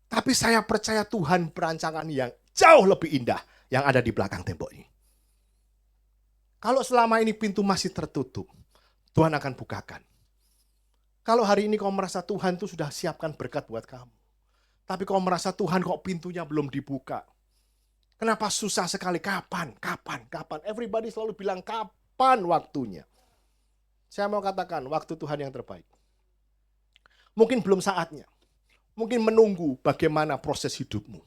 Tapi saya percaya Tuhan perancangan yang jauh lebih indah yang ada di belakang tembok ini. Kalau selama ini pintu masih tertutup, Tuhan akan bukakan. Kalau hari ini kau merasa Tuhan tuh sudah siapkan berkat buat kamu. Tapi kau merasa Tuhan kok pintunya belum dibuka. Kenapa susah sekali? Kapan? Everybody selalu bilang kapan waktunya. Saya mau katakan waktu Tuhan yang terbaik. Mungkin belum saatnya. Mungkin menunggu bagaimana proses hidupmu.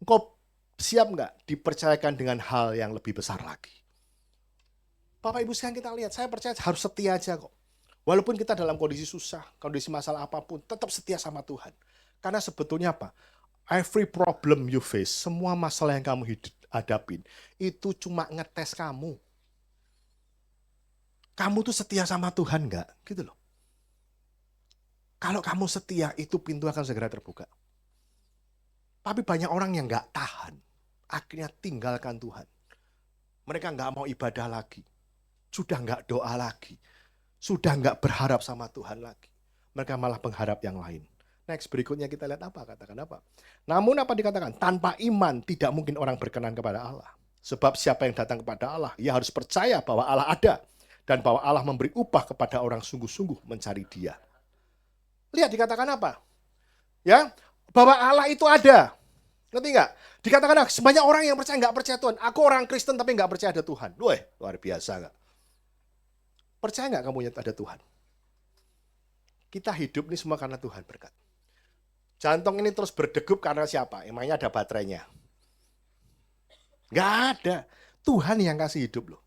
Engkau siap nggak dipercayakan dengan hal yang lebih besar lagi? Bapak Ibu sekarang kita lihat, saya percaya harus setia aja kok. Walaupun kita dalam kondisi susah, kondisi masalah apapun, tetap setia sama Tuhan. Karena sebetulnya apa? Every problem you face, semua masalah yang kamu hadapin, itu cuma ngetes kamu. Kamu tuh setia sama Tuhan nggak? Gitu loh. Kalau kamu setia, itu pintu akan segera terbuka. Tapi banyak orang yang nggak tahan. Akhirnya tinggalkan Tuhan. Mereka nggak mau ibadah lagi. Sudah nggak doa lagi. Sudah nggak berharap sama Tuhan lagi. Mereka malah mengharap yang lain. Next, berikutnya kita lihat apa? Katakan apa? Namun apa dikatakan? Tanpa iman tidak mungkin orang berkenan kepada Allah. Sebab siapa yang datang kepada Allah, ia harus percaya bahwa Allah ada. Dan bahwa Allah memberi upah kepada orang sungguh-sungguh mencari Dia. Lihat dikatakan apa? Ya, bahwa Allah itu ada. Ngerti nggak? Dikatakan sebanyak orang yang percaya nggak percaya Tuhan. Aku orang Kristen tapi nggak percaya ada Tuhan. Wah, luar biasa nggak? Percaya nggak kamu ada Tuhan? Kita hidup ini semua karena Tuhan berkat. Jantung ini terus berdegup karena siapa? Emangnya ada baterainya? Nggak ada. Tuhan yang kasih hidup loh.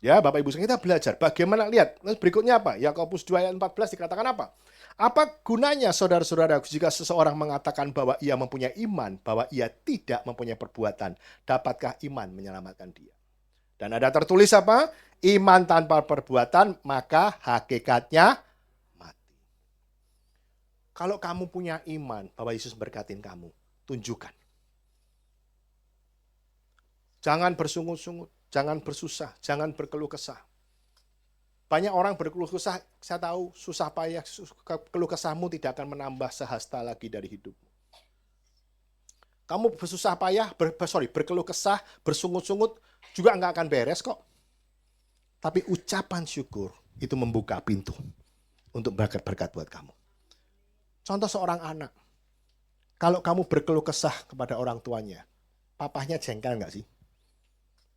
Ya, Bapak Ibu, kita belajar bagaimana, lihat. Berikutnya apa? Yakobus 2 ayat 14 dikatakan apa? Apa gunanya saudara-saudara jika seseorang mengatakan bahwa ia mempunyai iman, bahwa ia tidak mempunyai perbuatan? Dapatkah iman menyelamatkan dia? Dan ada tertulis apa? Iman tanpa perbuatan, maka hakikatnya mati. Kalau kamu punya iman bahwa Yesus berkatin kamu, tunjukkan. Jangan bersungut-sungut. Jangan bersusah, jangan berkeluh kesah. Banyak orang berkeluh kesah, saya tahu susah payah, keluh kesahmu tidak akan menambah sehasta lagi dari hidupmu. Kamu bersusah payah, berkeluh kesah, bersungut-sungut, juga nggak akan beres kok. Tapi ucapan syukur itu membuka pintu untuk berkat-berkat buat kamu. Contoh seorang anak, kalau kamu berkeluh kesah kepada orang tuanya, papahnya jengkel nggak sih?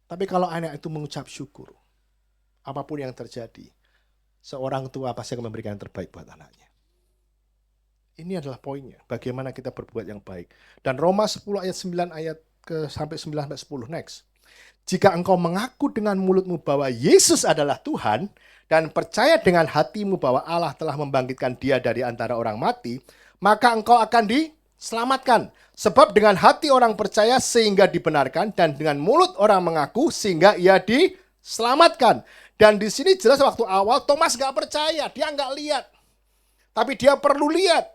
Tapi kalau anak itu mengucap syukur, apapun yang terjadi, seorang tua pasti akan memberikan yang terbaik buat anaknya. Ini adalah poinnya, bagaimana kita berbuat yang baik. Dan Roma 10 ayat 9 ayat sampai 9 sampai 10 next. Jika engkau mengaku dengan mulutmu bahwa Yesus adalah Tuhan, dan percaya dengan hatimu bahwa Allah telah membangkitkan Dia dari antara orang mati, maka engkau akan diselamatkan. Sebab dengan hati orang percaya sehingga dibenarkan, dan dengan mulut orang mengaku sehingga ia diselamatkan. Dan di sini jelas waktu awal Thomas gak percaya, dia gak lihat. Tapi dia perlu lihat.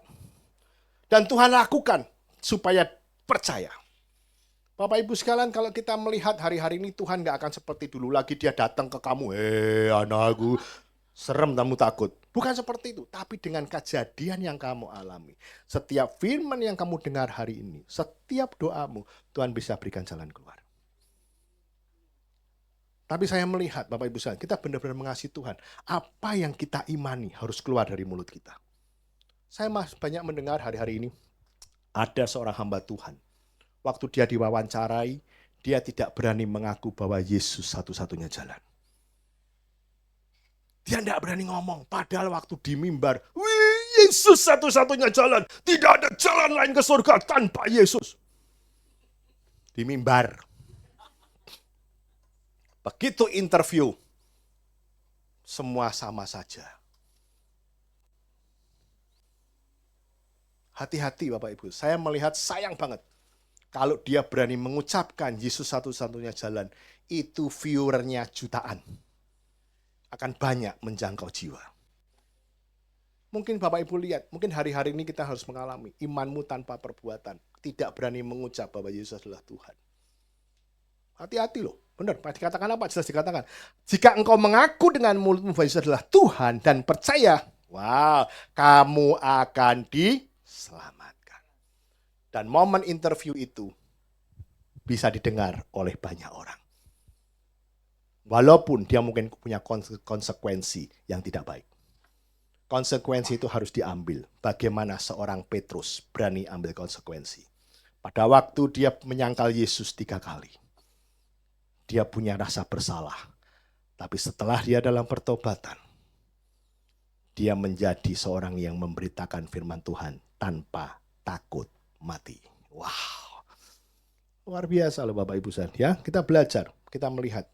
Dan Tuhan lakukan supaya percaya. Bapak Ibu sekalian, kalau kita melihat hari-hari ini Tuhan gak akan seperti dulu lagi dia datang ke kamu. Anakku, serem kamu takut. Bukan seperti itu, tapi dengan kejadian yang kamu alami. Setiap firman yang kamu dengar hari ini, setiap doamu, Tuhan bisa berikan jalan keluar. Tapi saya melihat Bapak Ibu sekalian, kita benar-benar mengasihi Tuhan. Apa yang kita imani harus keluar dari mulut kita. Saya banyak mendengar hari-hari ini, ada seorang hamba Tuhan. Waktu dia diwawancarai, dia tidak berani mengaku bahwa Yesus satu-satunya jalan. Dia tidak berani ngomong, padahal waktu di mimbar, Yesus satu-satunya jalan. Tidak ada jalan lain ke surga tanpa Yesus. Di mimbar. Begitu interview, semua sama saja. Hati-hati Bapak Ibu, saya melihat sayang banget. Kalau dia berani mengucapkan Yesus satu-satunya jalan, itu viewernya jutaan. Akan banyak menjangkau jiwa. Mungkin Bapak Ibu lihat, mungkin hari-hari ini kita harus mengalami imanmu tanpa perbuatan. Tidak berani mengucap bahwa Yesus adalah Tuhan. Hati-hati loh. Benar, dikatakan apa? Jelas dikatakan. Jika engkau mengaku dengan mulutmu bahwa Yesus adalah Tuhan dan percaya, wow, kamu akan diselamatkan. Dan momen interview itu bisa didengar oleh banyak orang. Walaupun dia mungkin punya konsekuensi yang tidak baik. Konsekuensi itu harus diambil. Bagaimana seorang Petrus berani ambil konsekuensi. Pada waktu dia menyangkal Yesus 3 kali. Dia punya rasa bersalah. Tapi setelah dia dalam pertobatan, dia menjadi seorang yang memberitakan firman Tuhan tanpa takut mati. Wow. Luar biasa loh Bapak Ibu sekalian. Ya, kita belajar, kita melihat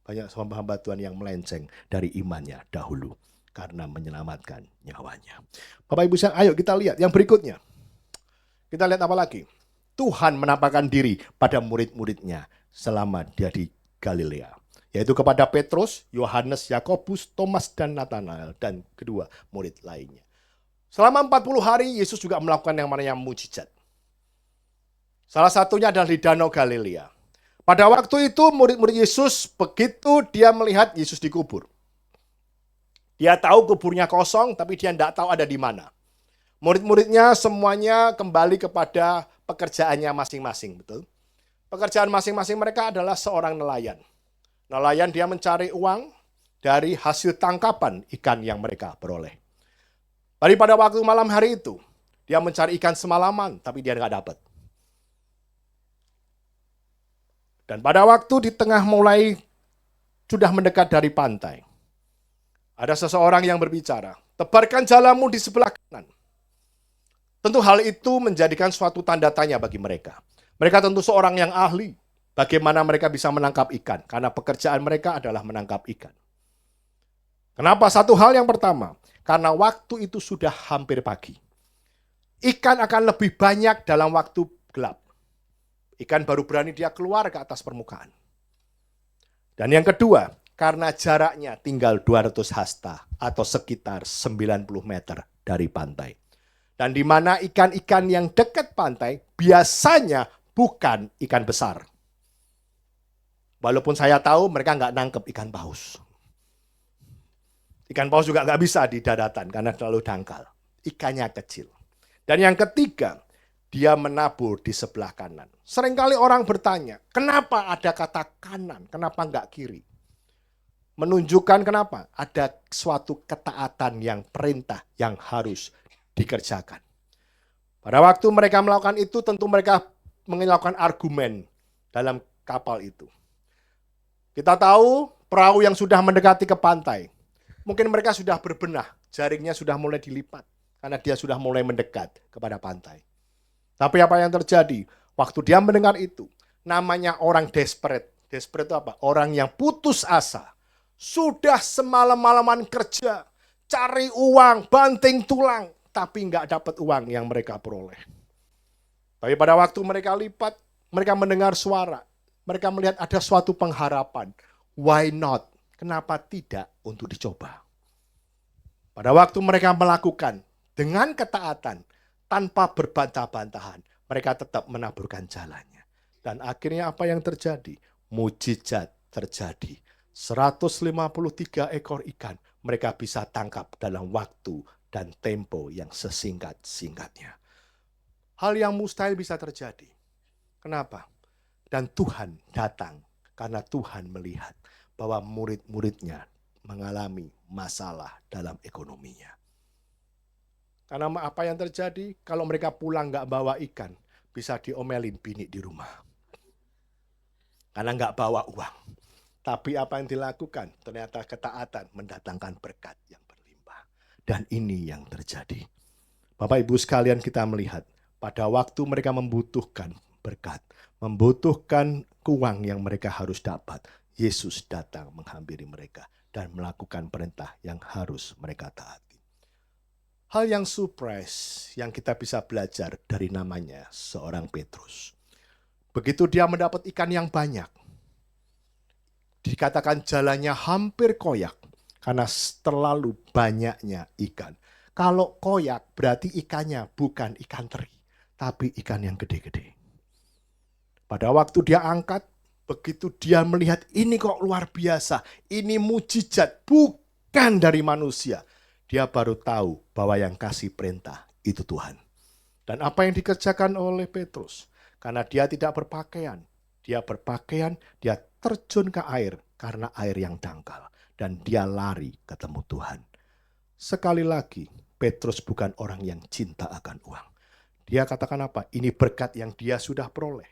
banyak hamba-hamba Tuhan yang melenceng dari imannya dahulu karena menyelamatkan nyawanya. Bapak Ibu sekalian, ayo kita lihat yang berikutnya. Kita lihat apa lagi? Tuhan menampakkan diri pada murid-muridnya selama dia di Galilea, yaitu kepada Petrus, Yohanes, Yakobus, Thomas, dan Nathanael, dan kedua murid lainnya. Selama 40 hari Yesus juga melakukan yang namanya mujizat. Salah satunya adalah di Danau Galilea. Pada waktu itu murid-murid Yesus begitu dia melihat Yesus dikubur. Dia tahu kuburnya kosong tapi dia tidak tahu ada di mana. Murid-muridnya semuanya kembali kepada pekerjaannya masing-masing, betul? Pekerjaan masing-masing mereka adalah seorang nelayan. Nelayan dia mencari uang dari hasil tangkapan ikan yang mereka peroleh. Pada waktu malam hari itu, dia mencari ikan semalaman, tapi dia nggak dapat. Dan pada waktu di tengah mulai sudah mendekat dari pantai, ada seseorang yang berbicara, tebarkan jalamu di sebelah kanan. Tentu hal itu menjadikan suatu tanda tanya bagi mereka. Mereka tentu seorang yang ahli. Bagaimana mereka bisa menangkap ikan? Karena pekerjaan mereka adalah menangkap ikan. Kenapa? Satu hal yang pertama. Karena waktu itu sudah hampir pagi. Ikan akan lebih banyak dalam waktu gelap. Ikan baru berani dia keluar ke atas permukaan. Dan yang kedua, karena jaraknya tinggal 200 hasta atau sekitar 90 meter dari pantai. Dan di mana ikan-ikan yang dekat pantai biasanya bukan ikan besar. Walaupun saya tahu mereka nggak nangkep ikan paus. Ikan paus juga nggak bisa di daratan karena terlalu dangkal. Ikannya kecil. Dan yang ketiga, dia menabur di sebelah kanan. Seringkali orang bertanya, kenapa ada kata kanan, kenapa nggak kiri? Menunjukkan kenapa? Ada suatu ketaatan yang perintah yang harus dikerjakan. Pada waktu mereka melakukan itu, tentu mereka melakukan argumen dalam kapal itu. Kita tahu perahu yang sudah mendekati ke pantai. Mungkin mereka sudah berbenah, jaringnya sudah mulai dilipat. Karena dia sudah mulai mendekat kepada pantai. Tapi apa yang terjadi? Waktu dia mendengar itu, namanya orang desperate. Desperate itu apa? Orang yang putus asa. Sudah semalam-malaman kerja, cari uang, banting tulang. Tapi nggak dapat uang yang mereka peroleh. Tapi pada waktu mereka lipat, mereka mendengar suara. Mereka melihat ada suatu pengharapan. Why not? Kenapa tidak untuk dicoba? Pada waktu mereka melakukan dengan ketaatan, tanpa berbantah-bantahan, mereka tetap menaburkan jalannya. Dan akhirnya apa yang terjadi? Mujizat terjadi. 153 ekor ikan mereka bisa tangkap dalam waktu dan tempo yang sesingkat-singkatnya. Hal yang mustahil bisa terjadi. Kenapa? Dan Tuhan datang karena Tuhan melihat bahwa murid-muridnya mengalami masalah dalam ekonominya. Karena apa yang terjadi? Kalau mereka pulang nggak bawa ikan, bisa diomelin bini di rumah. Karena nggak bawa uang. Tapi apa yang dilakukan? Ternyata ketaatan mendatangkan berkat yang berlimpah. Dan ini yang terjadi. Bapak Ibu sekalian, kita melihat pada waktu mereka membutuhkan berkat, membutuhkan uang yang mereka harus dapat, Yesus datang menghampiri mereka dan melakukan perintah yang harus mereka taati. Hal yang surprise yang kita bisa belajar dari namanya seorang Petrus. Begitu dia mendapat ikan yang banyak, dikatakan jalannya hampir koyak karena terlalu banyaknya ikan. Kalau koyak berarti ikannya bukan ikan teri, tapi ikan yang gede-gede. Pada waktu dia angkat, begitu dia melihat ini kok luar biasa, ini mujizat bukan dari manusia. Dia baru tahu bahwa yang kasih perintah itu Tuhan. Dan apa yang dikerjakan oleh Petrus? Karena dia tidak berpakaian, dia terjun ke air karena air yang dangkal. Dan dia lari ketemu Tuhan. Sekali lagi, Petrus bukan orang yang cinta akan uang. Dia katakan apa? Ini berkat yang dia sudah peroleh.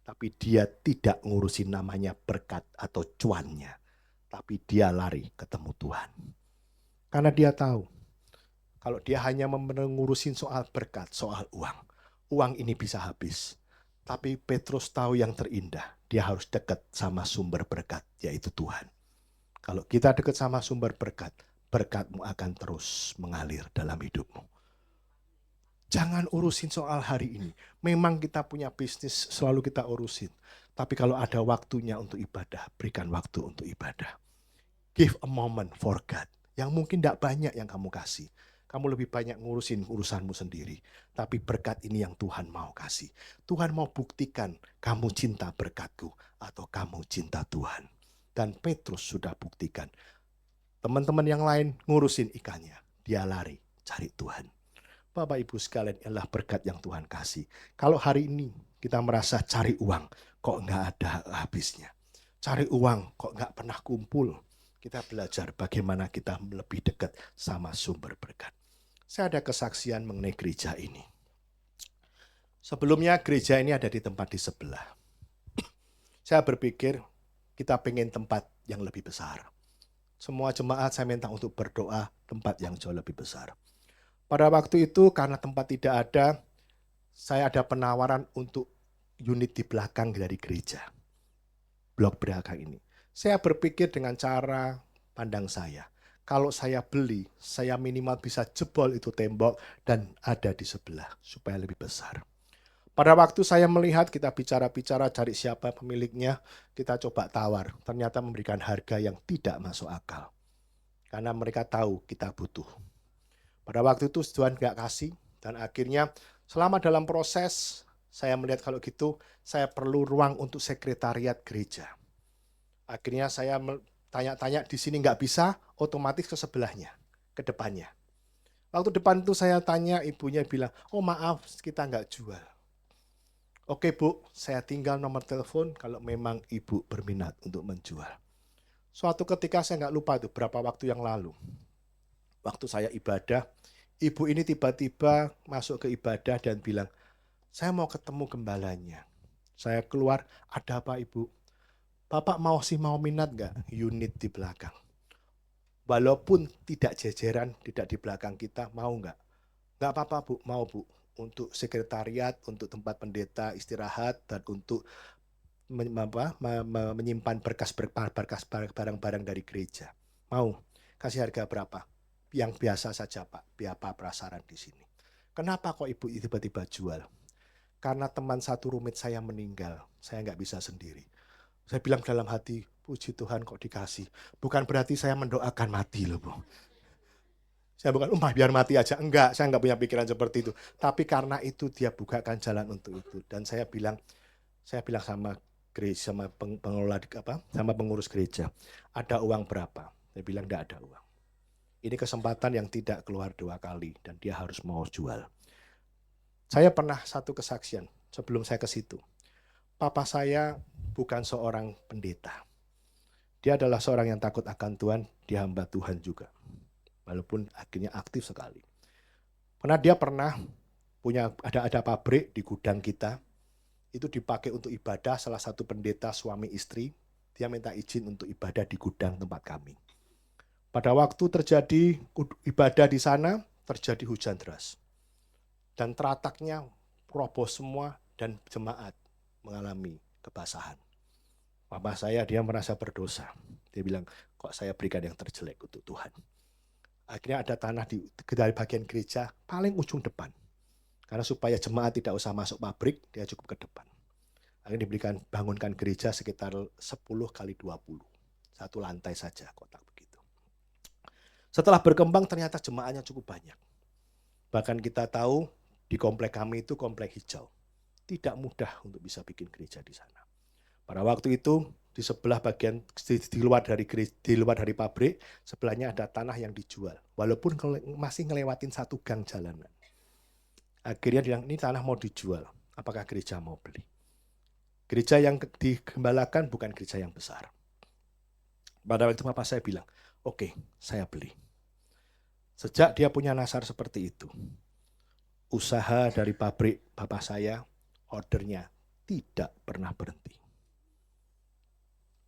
Tapi dia tidak ngurusin namanya berkat atau cuannya. Tapi dia lari ketemu Tuhan. Karena dia tahu, kalau dia hanya mengurusin soal berkat, soal uang, uang ini bisa habis. Tapi Petrus tahu yang terindah, dia harus dekat sama sumber berkat, yaitu Tuhan. Kalau kita dekat sama sumber berkat, berkatmu akan terus mengalir dalam hidupmu. Jangan urusin soal hari ini. Memang kita punya bisnis, selalu kita urusin. Tapi kalau ada waktunya untuk ibadah, berikan waktu untuk ibadah. Give a moment for God. Yang mungkin tidak banyak yang kamu kasih. Kamu lebih banyak ngurusin urusanmu sendiri. Tapi berkat ini yang Tuhan mau kasih. Tuhan mau buktikan kamu cinta berkatku atau kamu cinta Tuhan. Dan Petrus sudah buktikan. Teman-teman yang lain ngurusin ikannya. Dia lari cari Tuhan. Bapak Ibu sekalian, adalah berkat yang Tuhan kasih. Kalau hari ini kita merasa cari uang, kok nggak ada habisnya. Cari uang, kok nggak pernah kumpul. Kita belajar bagaimana kita lebih dekat sama sumber berkat. Saya ada kesaksian mengenai gereja ini. Sebelumnya gereja ini ada di tempat di sebelah. Saya berpikir kita pengen tempat yang lebih besar. Semua jemaat saya minta untuk berdoa tempat yang jauh lebih besar. Pada waktu itu karena tempat tidak ada, saya ada penawaran untuk unit di belakang dari gereja. Blok belakang ini. Saya berpikir dengan cara pandang saya. Kalau saya beli, saya minimal bisa jebol itu tembok dan ada di sebelah supaya lebih besar. Pada waktu saya melihat, kita bicara-bicara cari siapa pemiliknya, kita coba tawar. Ternyata memberikan harga yang tidak masuk akal. Karena mereka tahu kita butuh. Pada waktu itu Tuhan gak kasih, dan akhirnya selama dalam proses, saya melihat kalau gitu, saya perlu ruang untuk sekretariat gereja. Akhirnya saya tanya-tanya di sini nggak bisa, otomatis ke sebelahnya, ke depannya. Waktu depan itu saya tanya, ibunya bilang, oh maaf, kita nggak jual. Oke Bu, saya tinggal nomor telepon kalau memang ibu berminat untuk menjual. Suatu ketika saya nggak lupa itu berapa waktu yang lalu. Waktu saya ibadah, ibu ini tiba-tiba masuk ke ibadah dan bilang, saya mau ketemu gembalanya. Saya keluar, ada apa ibu? Bapak mau minat nggak unit di belakang? Walaupun tidak jejeran, tidak di belakang kita, mau nggak? Nggak apa-apa bu, mau bu. Untuk sekretariat, untuk tempat pendeta istirahat, dan untuk menyimpan berkas barang-barang dari gereja. Mau? Kasih harga berapa? Yang biasa saja Pak, biapa prasaran di sini. Kenapa kok ibu tiba-tiba jual? Karena teman satu rumit saya meninggal, saya nggak bisa sendiri. Saya bilang dalam hati, puji Tuhan kok dikasih. Bukan berarti saya mendoakan mati loh Bu. Saya bukan, biar mati aja. Enggak, saya nggak punya pikiran seperti itu. Tapi karena itu dia bukakan jalan untuk itu. Dan saya bilang, Saya bilang sama gereja, sama pengelola sama pengurus gereja, ada uang berapa? Saya bilang enggak ada uang. Ini kesempatan yang tidak keluar 2 kali dan dia harus mau jual. Saya pernah satu kesaksian sebelum saya ke situ. Papa saya bukan seorang pendeta. Dia adalah seorang yang takut akan Tuhan, dia hamba Tuhan juga. Walaupun akhirnya aktif sekali. Karena dia pernah punya ada pabrik di gudang kita, itu dipakai untuk ibadah. Salah satu pendeta suami istri, dia minta izin untuk ibadah di gudang tempat kami. Pada waktu terjadi ibadah di sana, terjadi hujan deras. Dan terataknya roboh semua dan jemaat mengalami kebasahan. Papa saya, dia merasa berdosa. Dia bilang, kok saya berikan yang terjelek untuk Tuhan. Akhirnya ada tanah dari bagian gereja paling ujung depan. Karena supaya jemaat tidak usah masuk pabrik, dia cukup ke depan. Akhirnya bangunkan gereja sekitar 10 kali 20. Satu lantai saja kotak begitu. Setelah berkembang ternyata jemaatnya cukup banyak. Bahkan kita tahu di komplek kami itu komplek hijau. Tidak mudah untuk bisa bikin gereja di sana. Pada waktu itu di sebelah bagian di luar dari pabrik, sebelahnya ada tanah yang dijual. Walaupun masih ngelewatin satu gang jalanan. Akhirnya dia bilang, ini tanah mau dijual. Apakah gereja mau beli? Gereja yang digembalakan bukan gereja yang besar. Pada waktu itu Papa saya bilang, oke, saya beli. Sejak dia punya nasar seperti itu, usaha dari pabrik Bapak saya, ordernya tidak pernah berhenti.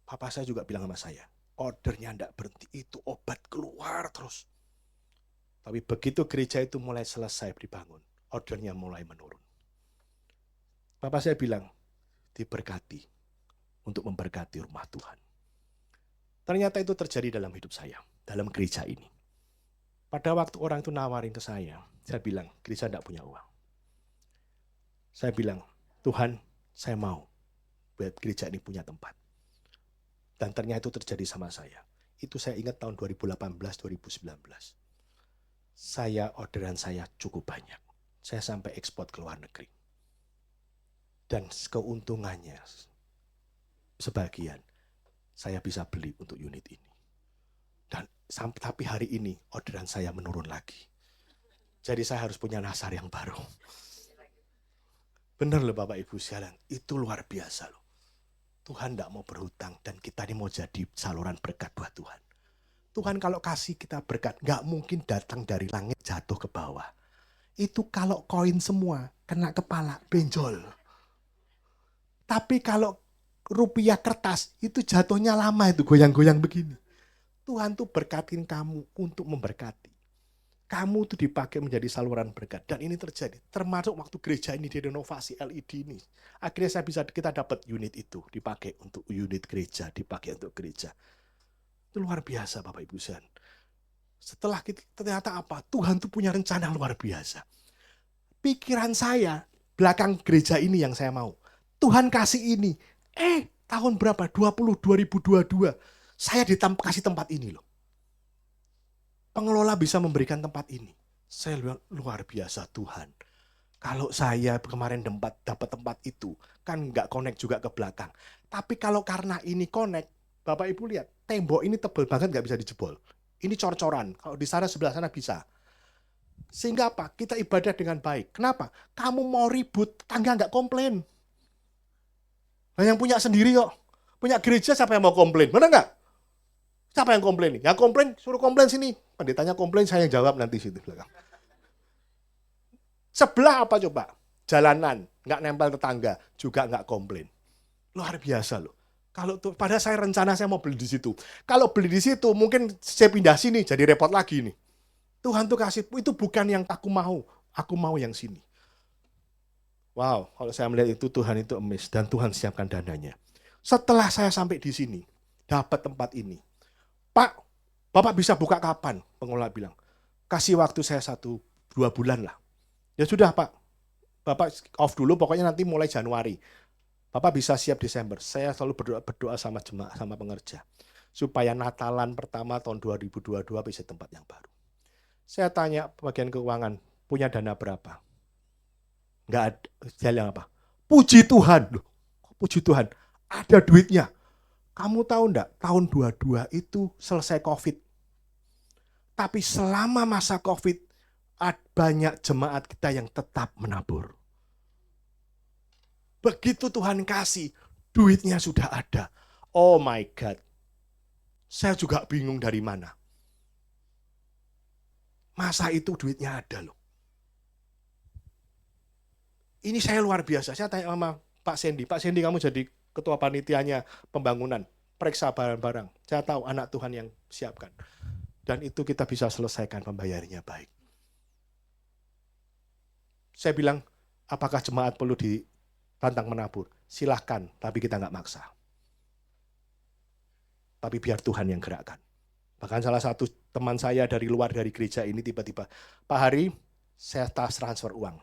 Papa saya juga bilang sama saya, ordernya tidak berhenti, itu obat keluar terus. Tapi begitu gereja itu mulai selesai dibangun, ordernya mulai menurun. Papa saya bilang, diberkati untuk memberkati rumah Tuhan. Ternyata itu terjadi dalam hidup saya, dalam gereja ini. Pada waktu orang itu nawarin ke saya bilang, gereja tidak punya uang. Saya bilang, Tuhan, saya mau buat gereja ini punya tempat. Dan ternyata itu terjadi sama saya. Itu saya ingat tahun 2018-2019. Orderan saya cukup banyak. Saya sampai ekspor ke luar negeri. Dan keuntungannya sebagian saya bisa beli untuk unit ini. Tapi hari ini orderan saya menurun lagi. Jadi saya harus punya nasar yang baru. Benar loh Bapak Ibu sekalian, itu luar biasa loh. Tuhan tidak mau berhutang dan kita ini mau jadi saluran berkat buat Tuhan. Tuhan kalau kasih kita berkat, nggak mungkin datang dari langit jatuh ke bawah. Itu kalau koin semua kena kepala benjol. Tapi kalau rupiah kertas itu jatuhnya lama, itu goyang-goyang begini. Tuhan tuh berkatin kamu untuk memberkati. Kamu tuh dipakai menjadi saluran berkat. Dan ini terjadi. Termasuk waktu gereja ini direnovasi LED ini. Akhirnya kita dapat unit itu. Dipakai untuk unit gereja. Dipakai untuk gereja. Itu luar biasa Bapak Ibu sekalian. Setelah kita, ternyata apa? Tuhan tuh punya rencana luar biasa. Pikiran saya, belakang gereja ini yang saya mau. Tuhan kasih ini. Tahun berapa? 2022. Saya kasih tempat ini loh. Pengelola bisa memberikan tempat ini. Saya bilang, luar biasa Tuhan. Kalau saya kemarin dapat tempat itu, kan nggak connect juga ke belakang. Tapi kalau karena ini connect, Bapak Ibu lihat, tembok ini tebal banget nggak bisa dijebol. Ini cor-coran. Kalau di sana sebelah sana bisa. Sehingga apa? Kita ibadah dengan baik. Kenapa? Kamu mau ribut, tangga nggak komplain. Nah, yang punya sendiri kok. Punya gereja siapa yang mau komplain? Benar nggak? Siapa yang komplain? Yang komplain, suruh komplain sini. Pendetanya komplain, saya yang jawab nanti situ belakang. Sebelah apa coba? Jalanan, nggak nempel tetangga, juga nggak komplain. Luar biasa loh. Kalau tuh, pada saya rencana saya mau beli di situ. Kalau beli di situ, mungkin saya pindah sini, jadi repot lagi nih. Tuhan tuh kasih, itu bukan yang aku mau yang sini. Wow, kalau saya melihat itu Tuhan itu amazed dan Tuhan siapkan dananya. Setelah saya sampai di sini, dapat tempat ini. Pak, Bapak bisa buka kapan? Pengelola bilang, kasih waktu saya 1-2 bulan lah. Ya sudah Pak, Bapak off dulu, pokoknya nanti mulai Januari. Bapak bisa siap Desember. Saya selalu berdoa sama jemaah, sama pengerja. Supaya Natalan pertama tahun 2022 bisa tempat yang baru. Saya tanya bagian keuangan, punya dana berapa? Enggak ada, jalan apa? Puji Tuhan. Loh, puji Tuhan, ada duitnya. Kamu tahu enggak, tahun 22 itu selesai COVID. Tapi selama masa COVID, banyak jemaat kita yang tetap menabur. Begitu Tuhan kasih, duitnya sudah ada. Oh my God. Saya juga bingung dari mana. Masa itu duitnya ada loh. Ini saya luar biasa. Saya tanya sama Pak Sandy. Pak Sandy, kamu jadi ketua panitianya pembangunan. Periksa barang-barang. Saya tahu anak Tuhan yang siapkan. Dan itu kita bisa selesaikan pembayarannya baik. Saya bilang, apakah jemaat perlu ditantang menabur? Silahkan, tapi kita nggak maksa. Tapi biar Tuhan yang gerakkan. Bahkan salah satu teman saya dari luar dari gereja ini tiba-tiba, Pak Hari, saya transfer uang.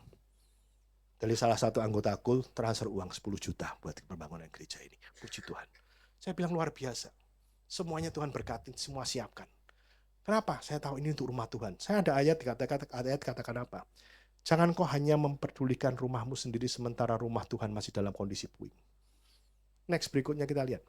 Dari salah satu anggota KUL transfer uang 10 juta buat pembangunan gereja ini. Puji Tuhan. Saya bilang luar biasa. Semuanya Tuhan berkatin, semua siapkan. Kenapa? Saya tahu ini untuk rumah Tuhan. Saya ada ayat katakan apa? Jangan kau hanya memperdulikan rumahmu sendiri sementara rumah Tuhan masih dalam kondisi puing. Next, berikutnya kita lihat.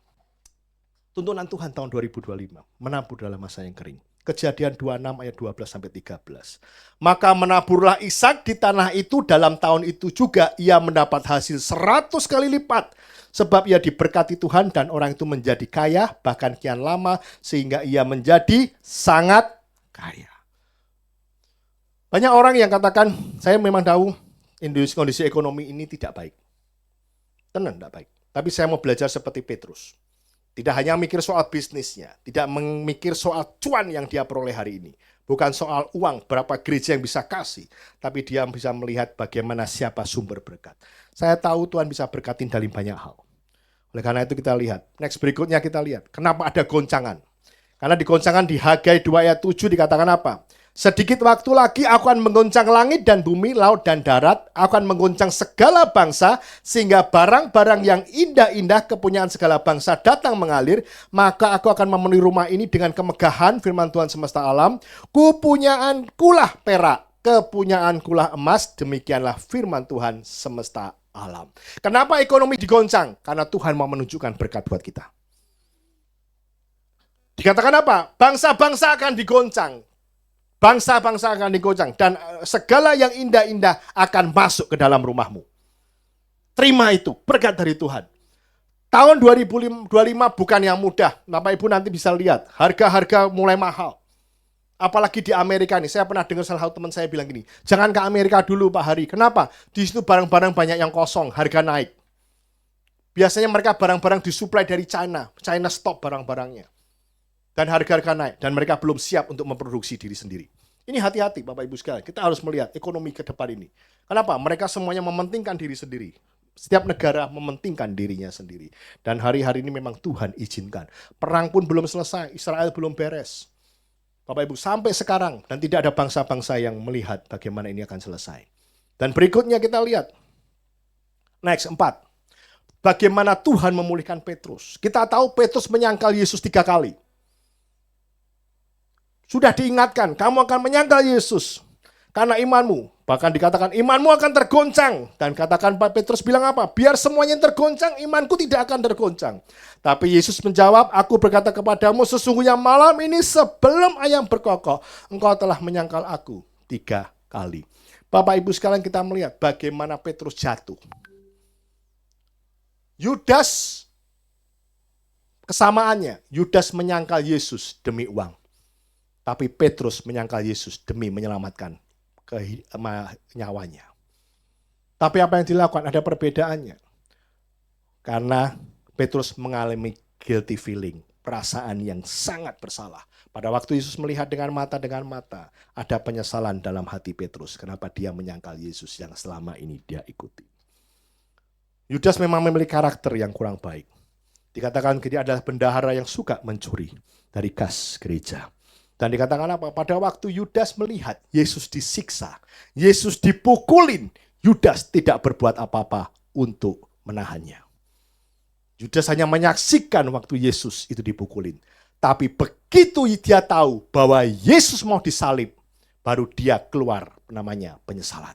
Tuntunan Tuhan tahun 2025, menabur dalam masa yang kering. Kejadian 26 ayat 12-13. Maka menaburlah Ishak di tanah itu, dalam tahun itu juga ia mendapat hasil 100 kali lipat. Sebab ia diberkati Tuhan dan orang itu menjadi kaya, bahkan kian lama, sehingga ia menjadi sangat kaya. Banyak orang yang katakan, saya memang tahu kondisi ekonomi ini tidak baik. Tenang, tidak baik. Tapi saya mau belajar seperti Petrus. Tidak hanya mikir soal bisnisnya, tidak memikir soal cuan yang dia peroleh hari ini. Bukan soal uang, berapa gereja yang bisa kasih. Tapi dia bisa melihat bagaimana siapa sumber berkat. Saya tahu Tuhan bisa berkatin dari banyak hal. Oleh karena itu kita lihat. Next, berikutnya kita lihat. Kenapa ada goncangan? Karena di goncangan di Hagai 2 ayat 7 dikatakan apa? Sedikit waktu lagi aku akan menggoncang langit dan bumi, laut dan darat. Aku akan menggoncang segala bangsa, sehingga barang-barang yang indah-indah kepunyaan segala bangsa datang mengalir. Maka aku akan memenuhi rumah ini dengan kemegahan, firman Tuhan semesta alam. Kepunyaan kulah perak, kepunyaan kulah emas, demikianlah firman Tuhan semesta alam. Kenapa ekonomi digoncang? Karena Tuhan mau menunjukkan berkat buat kita. Dikatakan apa? Bangsa-bangsa akan digoncang. Bangsa-bangsa akan digoncang dan segala yang indah-indah akan masuk ke dalam rumahmu. Terima itu, berkat dari Tuhan. Tahun 2025 bukan yang mudah. Bapak Ibu nanti bisa lihat, harga-harga mulai mahal. Apalagi di Amerika nih, saya pernah dengar salah satu teman saya bilang gini, jangan ke Amerika dulu Pak Hari. Kenapa? Di situ barang-barang banyak yang kosong, harga naik. Biasanya mereka barang-barang disuplai dari China. China stop barang-barangnya. Dan harga-harga naik, dan mereka belum siap untuk memproduksi diri sendiri. Ini hati-hati Bapak Ibu sekalian, kita harus melihat ekonomi ke depan ini. Kenapa? Mereka semuanya mementingkan diri sendiri. Setiap negara mementingkan dirinya sendiri. Dan hari-hari ini memang Tuhan izinkan. Perang pun belum selesai, Israel belum beres. Bapak Ibu, sampai sekarang, dan tidak ada bangsa-bangsa yang melihat bagaimana ini akan selesai. Dan berikutnya kita lihat. Next, 4. Bagaimana Tuhan memulihkan Petrus. Kita tahu Petrus menyangkal Yesus 3 kali. Sudah diingatkan, kamu akan menyangkal Yesus karena imanmu. Bahkan dikatakan imanmu akan tergoncang. Dan katakan Pak Petrus bilang apa? Biar semuanya tergoncang, imanku tidak akan tergoncang. Tapi Yesus menjawab, aku berkata kepadamu, sesungguhnya malam ini sebelum ayam berkokok, engkau telah menyangkal aku 3 kali. Bapak Ibu sekalian, kita melihat bagaimana Petrus jatuh. Yudas, kesamaannya, Yudas menyangkal Yesus demi uang. Tapi Petrus menyangkal Yesus demi menyelamatkan nyawanya. Tapi apa yang dilakukan? Ada perbedaannya. Karena Petrus mengalami guilty feeling, perasaan yang sangat bersalah. Pada waktu Yesus melihat dengan mata, ada penyesalan dalam hati Petrus. Kenapa dia menyangkal Yesus yang selama ini dia ikuti. Yudas memang memiliki karakter yang kurang baik. Dikatakan dia adalah bendahara yang suka mencuri dari kas gereja. Dan dikatakan apa? Pada waktu Yudas melihat Yesus disiksa, Yesus dipukulin, Yudas tidak berbuat apa-apa untuk menahannya. Yudas hanya menyaksikan waktu Yesus itu dipukulin. Tapi begitu dia tahu bahwa Yesus mau disalib, baru dia keluar namanya penyesalan.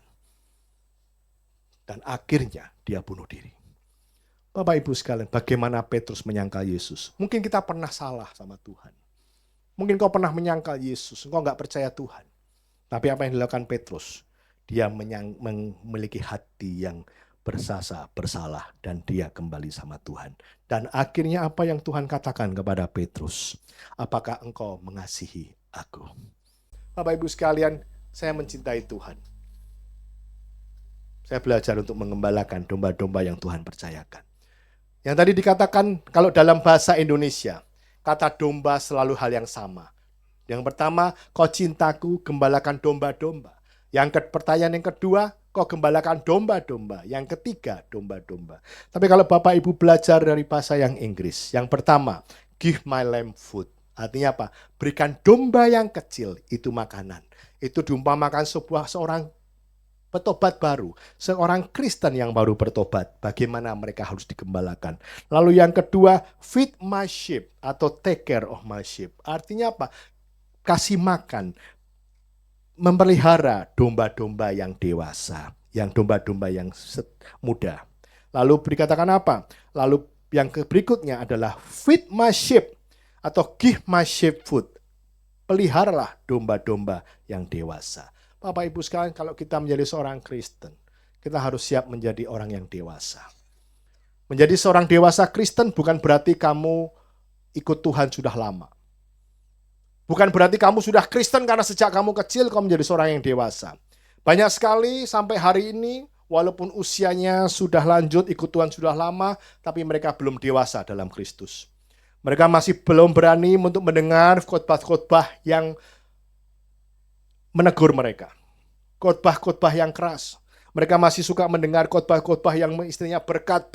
Dan akhirnya dia bunuh diri. Bapak Ibu sekalian, bagaimana Petrus menyangkal Yesus? Mungkin kita pernah salah sama Tuhan. Mungkin kau pernah menyangkal Yesus, engkau nggak percaya Tuhan. Tapi apa yang dilakukan Petrus? Dia memiliki hati yang bersalah, dan dia kembali sama Tuhan. Dan akhirnya apa yang Tuhan katakan kepada Petrus? Apakah engkau mengasihi aku? Bapak Ibu sekalian, saya mencintai Tuhan. Saya belajar untuk mengembalakan domba-domba yang Tuhan percayakan. Yang tadi dikatakan, kalau dalam bahasa Indonesia, kata domba selalu hal yang sama. Yang pertama, kau cintaku, gembalakan domba-domba. Pertanyaan yang kedua, kau gembalakan domba-domba. Yang ketiga, domba-domba. Tapi kalau Bapak Ibu belajar dari bahasa yang Inggris, yang pertama, give my lamb food. Artinya apa? Berikan domba yang kecil itu makanan. Itu diumpamakan seorang petobat baru, seorang Kristen yang baru bertobat, bagaimana mereka harus digembalakan. Lalu yang kedua, feed my sheep atau take care of my sheep. Artinya apa? Kasih makan, memelihara domba-domba yang dewasa, yang domba-domba yang muda. Lalu dikatakan apa? Lalu yang berikutnya adalah feed my sheep atau give my sheep food. Peliharalah domba-domba yang dewasa. Bapak Ibu sekalian, kalau kita menjadi seorang Kristen, kita harus siap menjadi orang yang dewasa. Menjadi seorang dewasa Kristen bukan berarti kamu ikut Tuhan sudah lama. Bukan berarti kamu sudah Kristen karena sejak kamu kecil kamu menjadi seorang yang dewasa. Banyak sekali sampai hari ini, walaupun usianya sudah lanjut, ikut Tuhan sudah lama, tapi mereka belum dewasa dalam Kristus. Mereka masih belum berani untuk mendengar khotbah-khotbah yang menegur mereka. Khotbah-khotbah yang keras. Mereka masih suka mendengar khotbah-khotbah yang istilahnya berkat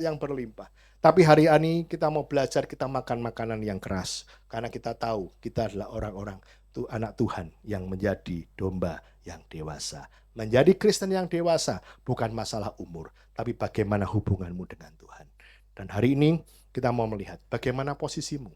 yang berlimpah. Tapi hari ini kita mau belajar, kita makan makanan yang keras. Karena kita tahu kita adalah orang-orang anak Tuhan yang menjadi domba yang dewasa. Menjadi Kristen yang dewasa bukan masalah umur, tapi bagaimana hubunganmu dengan Tuhan. Dan hari ini kita mau melihat bagaimana posisimu.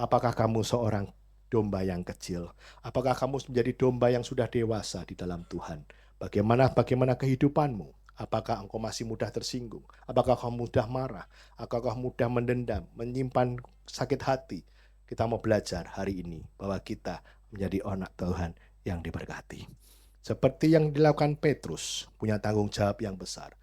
Apakah kamu seorang domba yang kecil? Apakah kamu menjadi domba yang sudah dewasa di dalam Tuhan? Bagaimana kehidupanmu? Apakah engkau masih mudah tersinggung? Apakah kamu mudah marah? Apakah mudah mendendam, menyimpan sakit hati? Kita mau belajar hari ini bahwa kita menjadi anak Tuhan yang diberkati. Seperti yang dilakukan Petrus, punya tanggung jawab yang besar.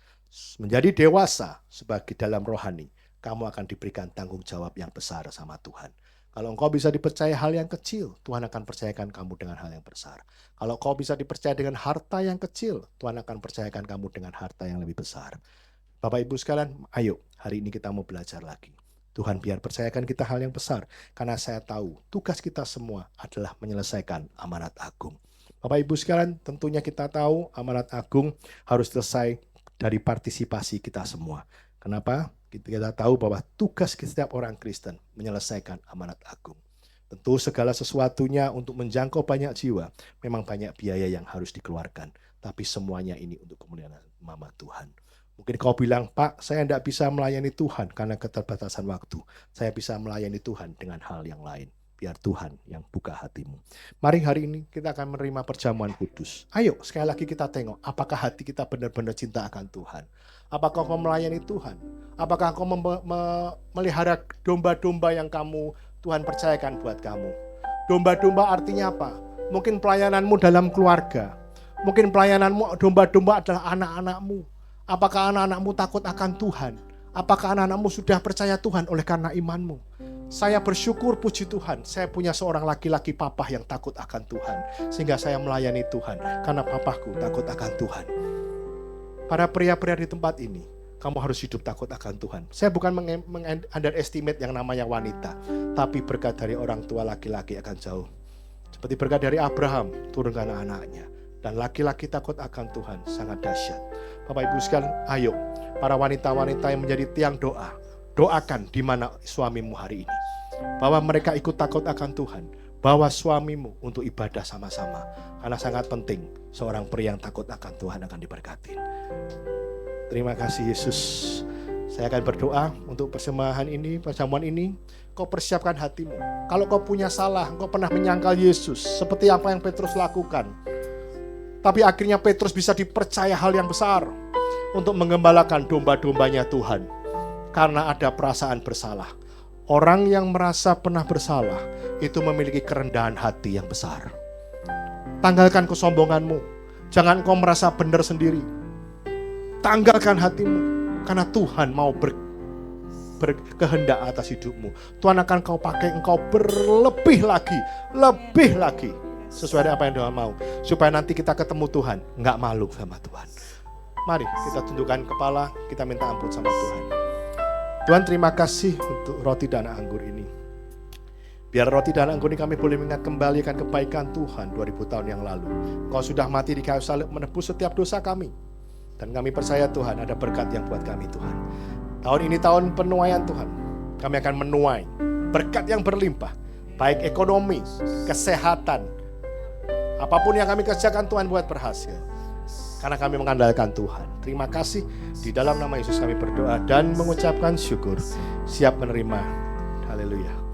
Menjadi dewasa sebagai dalam rohani, kamu akan diberikan tanggung jawab yang besar sama Tuhan. Kalau engkau bisa dipercaya hal yang kecil, Tuhan akan percayakan kamu dengan hal yang besar. Kalau kau bisa dipercaya dengan harta yang kecil, Tuhan akan percayakan kamu dengan harta yang lebih besar. Bapak Ibu sekalian, ayo hari ini kita mau belajar lagi. Tuhan biar percayakan kita hal yang besar, karena saya tahu tugas kita semua adalah menyelesaikan amanat agung. Bapak Ibu sekalian, tentunya kita tahu amanat agung harus selesai dari partisipasi kita semua. Kenapa? Kita tahu bahwa tugas setiap orang Kristen menyelesaikan amanat agung. Tentu segala sesuatunya untuk menjangkau banyak jiwa, memang banyak biaya yang harus dikeluarkan. Tapi semuanya ini untuk kemuliaan nama Tuhan. Mungkin kau bilang, Pak, saya tidak bisa melayani Tuhan karena keterbatasan waktu. Saya bisa melayani Tuhan dengan hal yang lain. Biar Tuhan yang buka hatimu. Mari hari ini kita akan menerima perjamuan kudus. Ayo sekali lagi kita tengok apakah hati kita benar-benar cinta akan Tuhan. Apakah kau melayani Tuhan? Apakah kau melihara domba-domba yang Tuhan percayakan buat kamu? Domba-domba artinya apa? Mungkin pelayananmu dalam keluarga. Mungkin pelayananmu domba-domba adalah anak-anakmu. Apakah anak-anakmu takut akan Tuhan? Apakah anak-anakmu sudah percaya Tuhan oleh karena imanmu? Saya bersyukur, puji Tuhan, saya punya seorang laki-laki papa yang takut akan Tuhan. Sehingga saya melayani Tuhan, karena papaku takut akan Tuhan. Para pria-pria di tempat ini, kamu harus hidup takut akan Tuhan. Saya bukan underestimate yang namanya wanita, tapi berkat dari orang tua laki-laki akan jauh. Seperti berkat dari Abraham, turun ke anak-anaknya. Dan laki-laki takut akan Tuhan, sangat dahsyat. Bapak Ibu sekalian, ayo, para wanita-wanita yang menjadi tiang doa, doakan di mana suamimu hari ini. Bahwa mereka ikut takut akan Tuhan. Bawa suamimu untuk ibadah sama-sama. Karena sangat penting, seorang pria yang takut akan Tuhan akan diberkati. Terima kasih Yesus. Saya akan berdoa untuk persembahan ini, perjamuan ini. Kau persiapkan hatimu. Kalau kau punya salah, kau pernah menyangkal Yesus. Seperti apa yang Petrus lakukan. Tapi akhirnya Petrus bisa dipercaya hal yang besar. Untuk menggembalakan domba-dombanya Tuhan. karena ada perasaan bersalah. Orang yang merasa pernah bersalah itu memiliki kerendahan hati yang besar. Tanggalkan kesombonganmu. Jangan kau merasa benar sendiri. Tanggalkan hatimu, karena Tuhan mau berkehendak atas hidupmu. Tuhan akan kau pakai engkau berlebih lagi, lebih lagi, sesuai dengan apa yang Tuhan mau, supaya nanti kita ketemu Tuhan nggak malu sama Tuhan. Mari kita tundukkan kepala, kita minta ampun sama Tuhan. Tuhan, terima kasih untuk roti dan anggur ini. Biar roti dan anggur ini kami boleh mengingat kembali akan kebaikan Tuhan 2000 tahun yang lalu. Kau sudah mati di kayu salib menebus setiap dosa kami. Dan kami percaya Tuhan ada berkat yang buat kami Tuhan. Tahun ini tahun penuaian Tuhan. Kami akan menuai berkat yang berlimpah. Baik ekonomi, kesehatan. Apapun yang kami kerjakan Tuhan buat berhasil. Karena kami mengandalkan Tuhan. Terima kasih. Di dalam nama Yesus kami berdoa dan mengucapkan syukur. Siap menerima. Haleluya.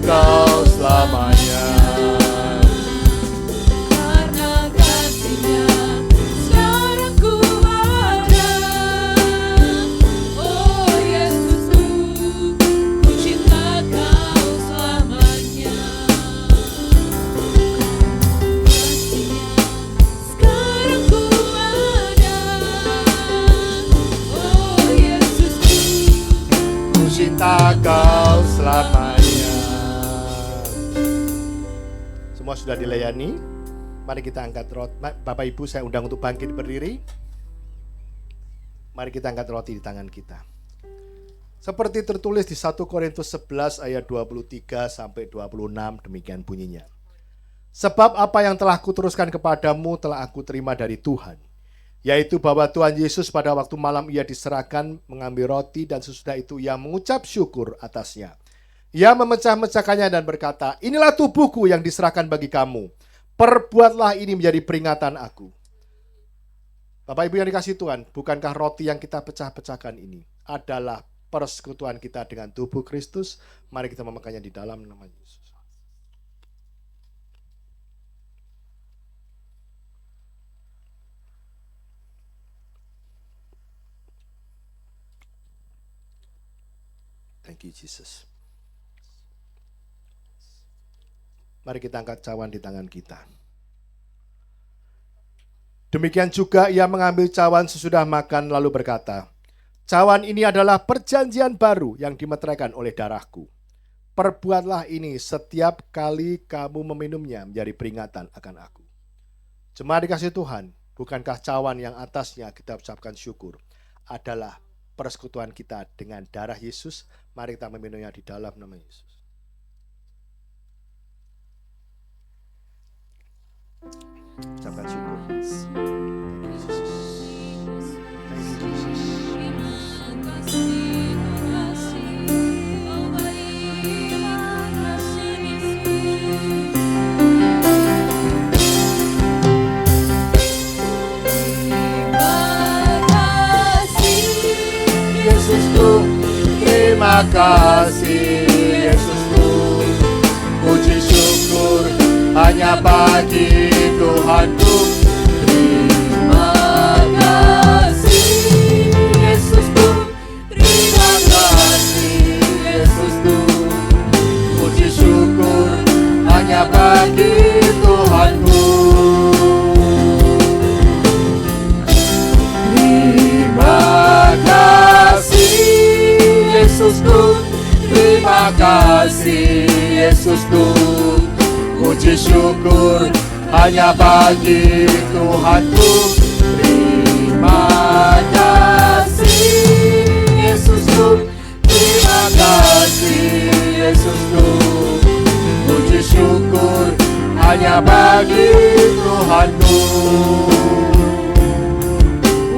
Kau selamanya, karena kasih-Nya sekarang ku ada. Oh Yesusku, ku cinta Kau selamanya. Kasih-Nya sekarang ku ada. Oh Yesusku, ku cinta Kau selamanya. Semua sudah dilayani. Mari kita angkat roti. Bapak Ibu, saya undang untuk bangkit berdiri. Mari kita angkat roti di tangan kita. Seperti tertulis di 1 Korintus 11 ayat 23 sampai 26, demikian bunyinya. Sebab apa yang telah kuteruskan kepadamu telah aku terima dari Tuhan, yaitu bahwa Tuhan Yesus pada waktu malam ia diserahkan mengambil roti, dan sesudah itu ia mengucap syukur atasnya. Ia memecah-mecahkannya dan berkata, inilah tubuhku yang diserahkan bagi kamu. Perbuatlah ini menjadi peringatan aku. Bapak Ibu yang dikasihi Tuhan, bukankah roti yang kita pecah-pecahkan ini adalah persekutuan kita dengan tubuh Kristus? Mari kita memakannya di dalam nama Yesus. Thank you Jesus. Mari kita angkat cawan di tangan kita. Demikian juga ia mengambil cawan sesudah makan lalu berkata, cawan ini adalah perjanjian baru yang dimeteraikan oleh darahku. Perbuatlah ini setiap kali kamu meminumnya menjadi peringatan akan aku. Jemaat dikasihi Tuhan, bukankah cawan yang atasnya kita ucapkan syukur adalah persekutuan kita dengan darah Yesus? Mari kita meminumnya di dalam nama Yesus. Ucapkan syukur. terima kasih kasih Yesusku. Puji syukur hanya bagi Tuhanku. Terima kasih Yesusku, terima kasih Yesusku. Puji syukur hanya bagi Tuhanku. Terima kasih Yesusku, terima kasih Yesusku. Puji syukur hanya bagi Tuhanku. Terima kasih Yesusku, terima kasih Yesusku. Puji syukur hanya bagi Tuhanku.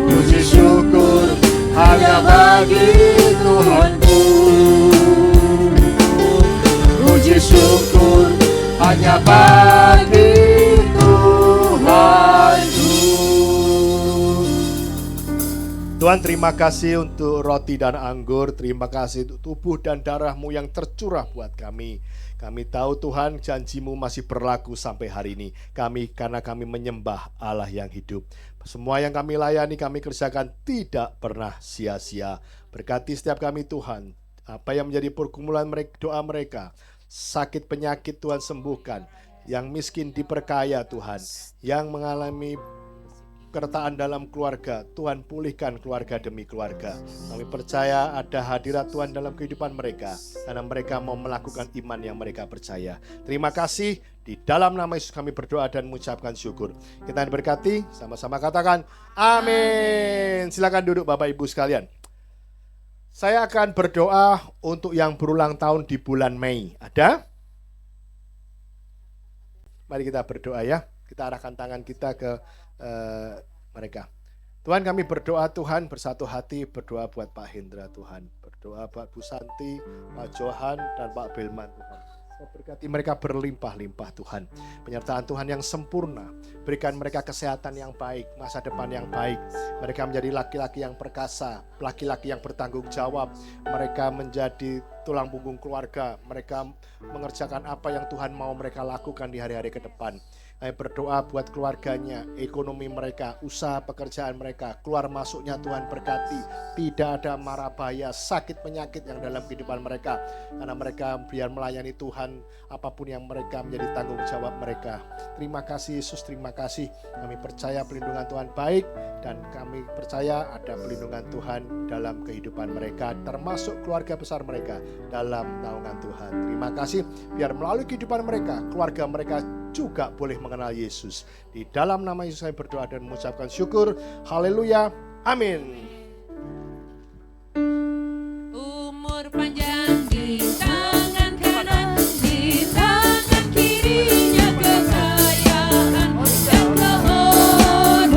Puji syukur hanya bagi Tuhanku. Puji syukur hanya bagi Tuhanku. Tuhan, terima kasih untuk roti dan anggur. Terima kasih untuk tubuh dan darah-Mu yang tercurah buat kami. Kami tahu Tuhan, janji-Mu masih berlaku sampai hari ini. Karena kami menyembah Allah yang hidup. Semua yang kami layani, kami kerjakan tidak pernah sia-sia. Berkati setiap kami Tuhan. Apa yang menjadi pergumulan mereka, doa mereka, sakit penyakit Tuhan sembuhkan. Yang miskin diperkaya Tuhan. Yang mengalami kertaan dalam keluarga, Tuhan pulihkan keluarga demi keluarga. Kami percaya ada hadirat Tuhan dalam kehidupan mereka, karena mereka mau melakukan iman yang mereka percaya. Terima kasih, di dalam nama Yesus kami berdoa dan mengucapkan syukur. Kita diberkati, sama-sama katakan amin. Silakan duduk Bapak Ibu sekalian. Saya akan berdoa untuk yang berulang tahun di bulan Mei. Ada? Mari kita berdoa ya. Kita arahkan tangan kita ke mereka. Tuhan, kami berdoa Tuhan, bersatu hati berdoa buat Pak Hendra Tuhan, berdoa buat Bu Santi, Pak Johan dan Pak Belman Tuhan. Berkati mereka berlimpah-limpah Tuhan. Penyertaan Tuhan yang sempurna. Berikan mereka kesehatan yang baik, masa depan yang baik. Mereka menjadi laki-laki yang perkasa, laki-laki yang bertanggung jawab. Mereka menjadi tulang punggung keluarga. Mereka mengerjakan apa yang Tuhan mau mereka lakukan di hari-hari ke depan. Kami berdoa buat keluarganya, ekonomi mereka, usaha pekerjaan mereka, keluar masuknya Tuhan berkati. Tidak ada mara bahaya, sakit penyakit yang dalam kehidupan mereka. Karena mereka biar melayani Tuhan, apapun yang mereka menjadi tanggung jawab mereka. Terima kasih Yesus, terima kasih. Kami percaya pelindungan Tuhan baik, dan kami percaya ada pelindungan Tuhan dalam kehidupan mereka, termasuk keluarga besar mereka dalam naungan Tuhan. Terima kasih, biar melalui kehidupan mereka, keluarga mereka juga boleh mengenal Yesus. Di dalam nama Yesus saya berdoa dan mengucapkan syukur. Haleluya. Amin. Umur panjang di tangan kanan, di tangan kirinya kekayaan dan kehormatan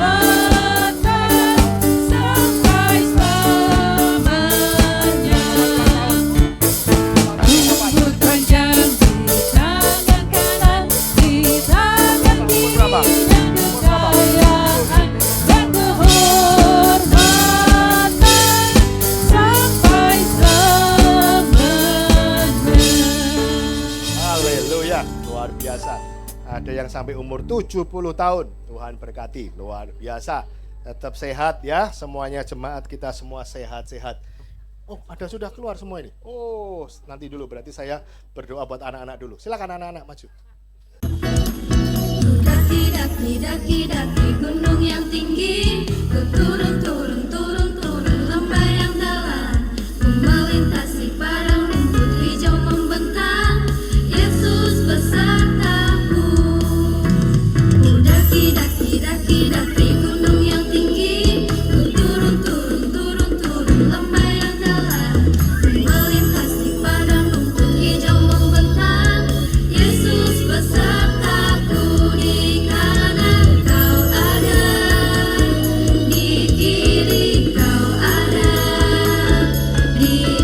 sampai selamanya. Umur panjang di tangan kanan, di tangan kirinya kekayaan dan kehormatan sampai selamanya. Haleluya. Luar biasa. Ada yang sampai umur 70 tahun. Tuhan berkati. Luar biasa. Tetap sehat ya. Semuanya jemaat kita semua sehat-sehat. Oh, ada sudah keluar semua ini. Oh, nanti dulu berarti saya berdoa buat anak-anak dulu. Silakan anak-anak maju. Daki daki daki daki gunung yang tinggi, ku turun turun turun turun lembah yang dalam, ku melintasi padang rumput hijau membentang, Yesus besertaku. Ku daki daki daki daki gunung yang tinggi, ku turun turun turun turun lembah yang dalam, ku melintasi padang rumput hijau membentang, Yesus besertaku. Di kanan kau ada, di kiri kau ada, di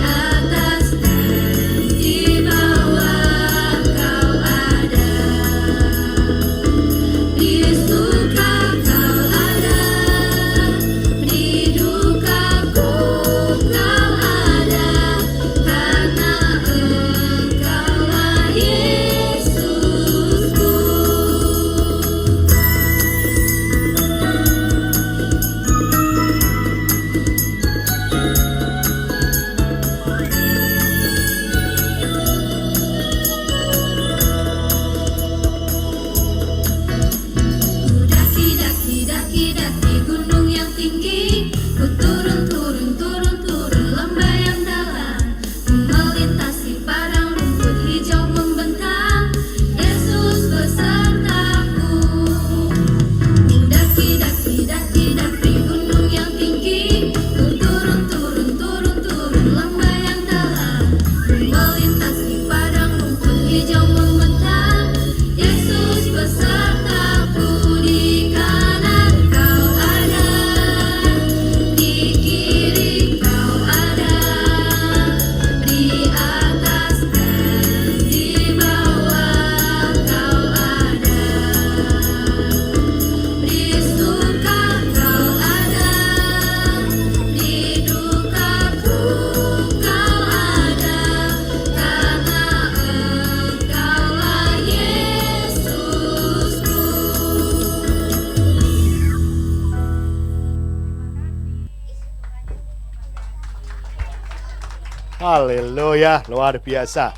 Haleluya, luar biasa.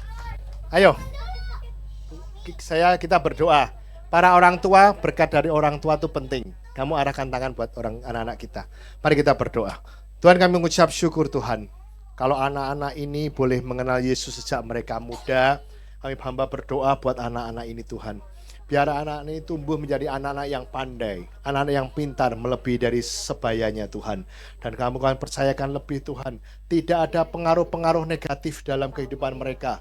Ayo, kita berdoa. Para orang tua, berkat dari orang tua itu penting. Kamu arahkan tangan buat anak-anak kita. Mari kita berdoa. Tuhan, kami mengucap syukur Tuhan. Kalau anak-anak ini boleh mengenal Yesus sejak mereka muda, kami hamba berdoa buat anak-anak ini Tuhan. Biar anak-anak ini tumbuh menjadi anak-anak yang pandai, anak-anak yang pintar, melebihi dari sebayanya Tuhan. Dan kamu akan percayakan lebih Tuhan. Tidak ada pengaruh-pengaruh negatif dalam kehidupan mereka.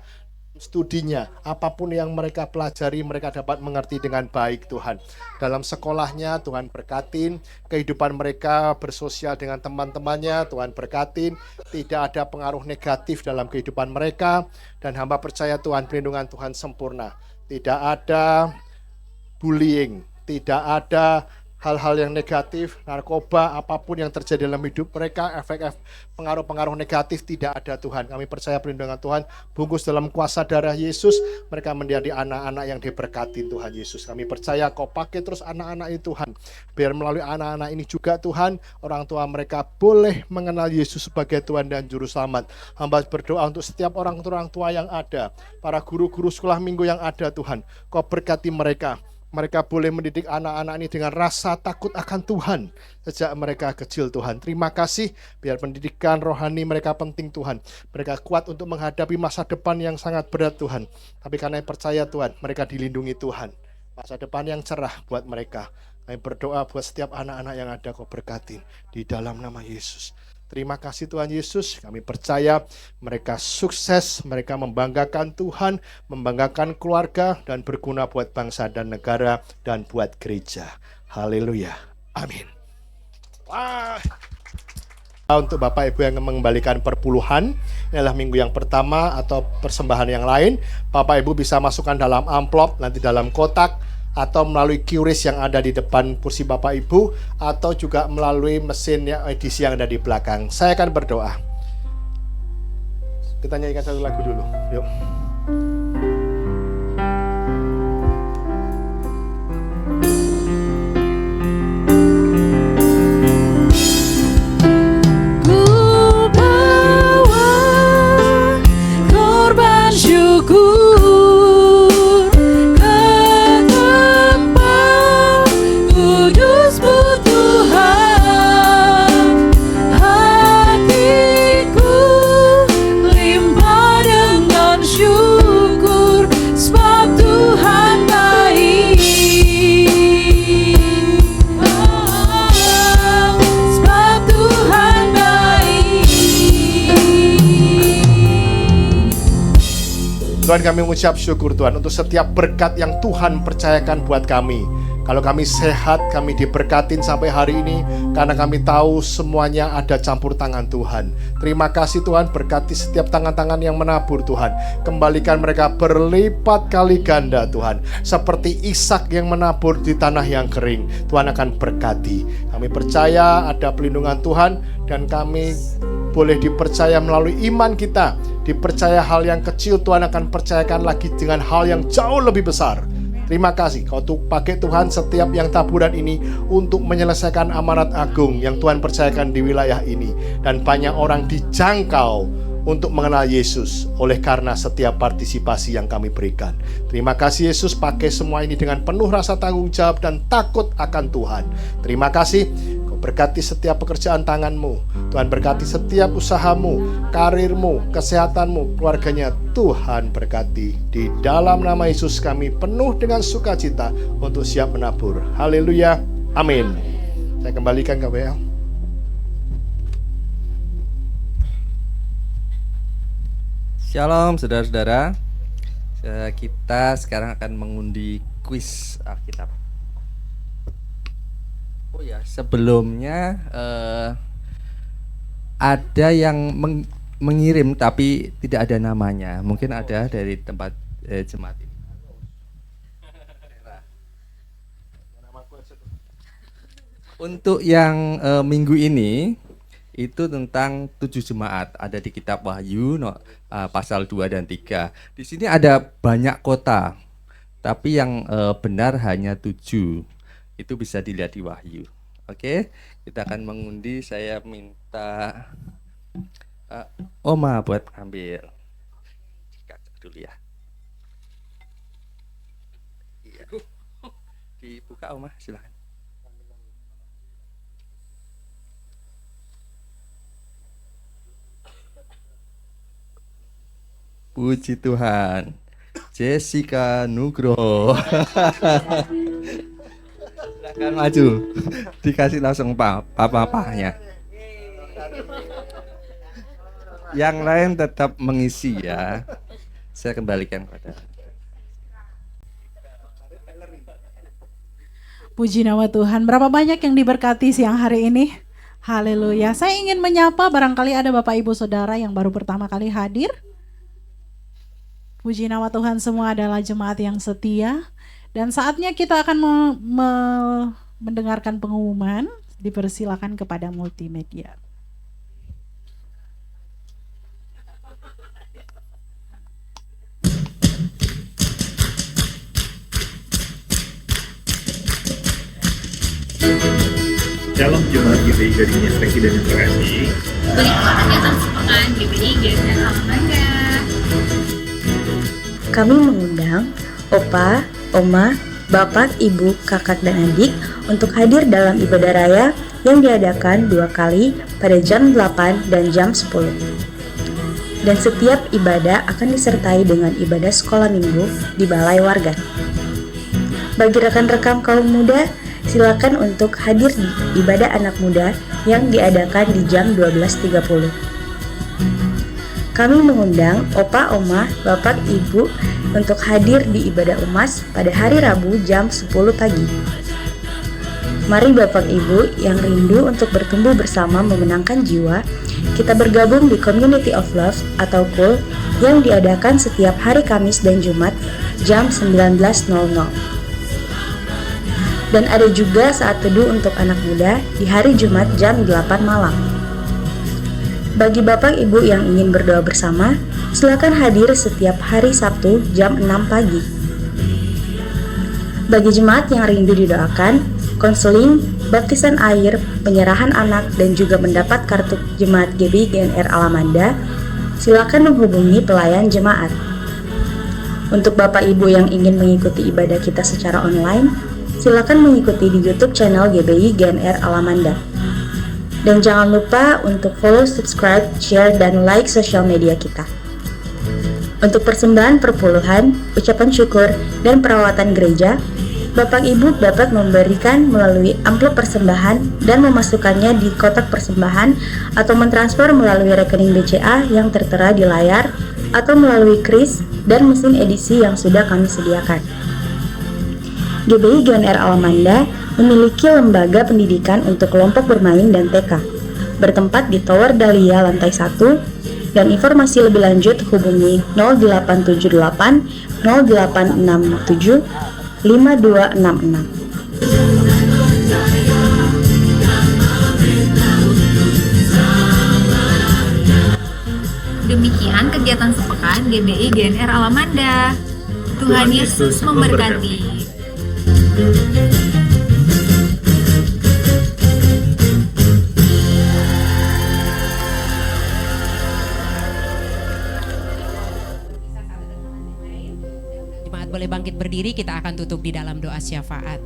Studinya, apapun yang mereka pelajari, mereka dapat mengerti dengan baik Tuhan. Dalam sekolahnya, Tuhan berkatin. Kehidupan mereka bersosial dengan teman-temannya, Tuhan berkatin. Tidak ada pengaruh negatif dalam kehidupan mereka. Dan hamba percaya Tuhan, perlindungan Tuhan sempurna. Tidak ada bullying, tidak ada hal-hal yang negatif, narkoba, apapun yang terjadi dalam hidup mereka, efek pengaruh-pengaruh negatif tidak ada Tuhan. Kami percaya perlindungan Tuhan, bungkus dalam kuasa darah Yesus, mereka menjadi anak-anak yang diberkati Tuhan Yesus. Kami percaya Kau pakai terus anak-anak ini Tuhan, biar melalui anak-anak ini juga Tuhan, orang tua mereka boleh mengenal Yesus sebagai Tuhan dan Juru Selamat. Hamba berdoa untuk setiap orang tua yang ada, para guru-guru sekolah minggu yang ada Tuhan, Kau berkati mereka. Mereka boleh mendidik anak-anak ini dengan rasa takut akan Tuhan sejak mereka kecil Tuhan. Terima kasih, biar pendidikan rohani mereka penting Tuhan. Mereka kuat untuk menghadapi masa depan yang sangat berat Tuhan. Tapi karena percaya Tuhan, mereka dilindungi Tuhan. Masa depan yang cerah buat mereka. Kami berdoa buat setiap anak-anak yang ada Kau berkatin di dalam nama Yesus. Terima kasih Tuhan Yesus, kami percaya mereka sukses, mereka membanggakan Tuhan, membanggakan keluarga, dan berguna buat bangsa dan negara, dan buat gereja. Haleluya, amin. Wah. Untuk Bapak Ibu yang mengembalikan perpuluhan, inilah minggu yang pertama atau persembahan yang lain, Bapak Ibu bisa masukkan dalam amplop, nanti dalam kotak, atau melalui QRIS yang ada di depan kursi Bapak Ibu, atau juga melalui mesin edisi yang ada di belakang. Saya akan berdoa. Kita nyanyikan satu lagu dulu. Yuk. Ku bawa korban syukur Tuhan, kami mengucap syukur Tuhan untuk setiap berkat yang Tuhan percayakan buat kami. Kalau kami sehat, kami diberkatin sampai hari ini karena kami tahu semuanya ada campur tangan Tuhan. Terima kasih Tuhan, berkati setiap tangan-tangan yang menabur Tuhan. Kembalikan mereka berlipat kali ganda Tuhan. Seperti Ishak yang menabur di tanah yang kering, Tuhan akan berkati. Kami percaya ada pelindungan Tuhan dan kami boleh dipercaya melalui iman kita. Dipercaya hal yang kecil, Tuhan akan percayakan lagi dengan hal yang jauh lebih besar. Terima kasih Kau pakai Tuhan setiap yang taburan ini untuk menyelesaikan amanat agung yang Tuhan percayakan di wilayah ini. Dan banyak orang dijangkau untuk mengenal Yesus oleh karena setiap partisipasi yang kami berikan. Terima kasih Yesus, pakai semua ini dengan penuh rasa tanggung jawab dan takut akan Tuhan. Terima kasih. Berkati setiap pekerjaan tanganmu. Tuhan berkati setiap usahamu, karirmu, kesehatanmu, keluarganya. Tuhan berkati. Di dalam nama Yesus kami penuh dengan sukacita untuk siap menabur. Haleluya. Amin. Saya kembalikan ke WL. Shalom saudara-saudara. Kita sekarang akan mengundi kuis Alkitab. Oh ya, sebelumnya ada yang mengirim tapi tidak ada namanya. Mungkin ada dari tempat jemaat ini. Untuk yang minggu ini itu tentang 7 jemaat, ada di kitab Wahyu pasal 2 dan 3. Di sini ada banyak kota, tapi yang benar hanya 7. Itu bisa dilihat di Wahyu. Oke, kita akan mengundi. Saya minta Oma buat ambil. Kaca dulu ya. Iya. Dibuka Oma, silakan. Puji Tuhan. Jessica Nugroho. Silakan maju. Dikasih langsung papanya. Yang lain tetap mengisi ya. Saya kembalikan pada. Puji nama Tuhan. Berapa banyak yang diberkati siang hari ini? Haleluya. Saya ingin menyapa, barangkali ada Bapak Ibu Saudara yang baru pertama kali hadir. Puji nama Tuhan, semua adalah jemaat yang setia. Dan saatnya kita akan mendengarkan pengumuman. Dipersilakan kepada multimedia. Shalom Jemaat GBI Gading Inspeksi dan Integrasi. Berikut kegiatan sepekan GBI GNR Alamanda. Kami mengundang Opa, Oma, Bapak, Ibu, Kakak, dan Adik untuk hadir dalam ibadah raya yang diadakan 2 kali pada jam 8 dan jam 10. Dan setiap ibadah akan disertai dengan ibadah sekolah minggu di balai warga. Bagi rekan-rekan kaum muda, silakan untuk hadir di ibadah anak muda yang diadakan di jam 12.30. Kami mengundang Opa, Oma, Bapak, Ibu untuk hadir di ibadah UMAS pada hari Rabu jam 10 pagi. Mari Bapak Ibu yang rindu untuk bertumbuh bersama memenangkan jiwa, kita bergabung di Community of Love atau KUL yang diadakan setiap hari Kamis dan Jumat jam 19.00. Dan ada juga saat teduh untuk anak muda di hari Jumat jam 8 malam. Bagi Bapak Ibu yang ingin berdoa bersama, silakan hadir setiap hari Sabtu jam 6 pagi. Bagi jemaat yang rindu didoakan, konseling, baptisan air, penyerahan anak, dan juga mendapat kartu jemaat GBI GNR Alamanda, silakan menghubungi pelayan jemaat. Untuk Bapak Ibu yang ingin mengikuti ibadah kita secara online, silakan mengikuti di YouTube channel GBI GNR Alamanda. Dan jangan lupa untuk follow, subscribe, share, dan like sosial media kita. Untuk persembahan perpuluhan, ucapan syukur, dan perawatan gereja, Bapak Ibu dapat memberikan melalui amplop persembahan dan memasukkannya di kotak persembahan atau mentransfer melalui rekening BCA yang tertera di layar atau melalui kris dan mesin edisi yang sudah kami sediakan. GBI GNR Alamanda memiliki lembaga pendidikan untuk kelompok bermain dan TK, bertempat di Tower Dahlia lantai 1, dan informasi lebih lanjut hubungi 0878 0867 5266. Demikian kegiatan sepekan GBI GNR Alamanda. Tuhan Yesus memberkati. Jemaat boleh bangkit berdiri, kita akan tutup di dalam doa syafaat.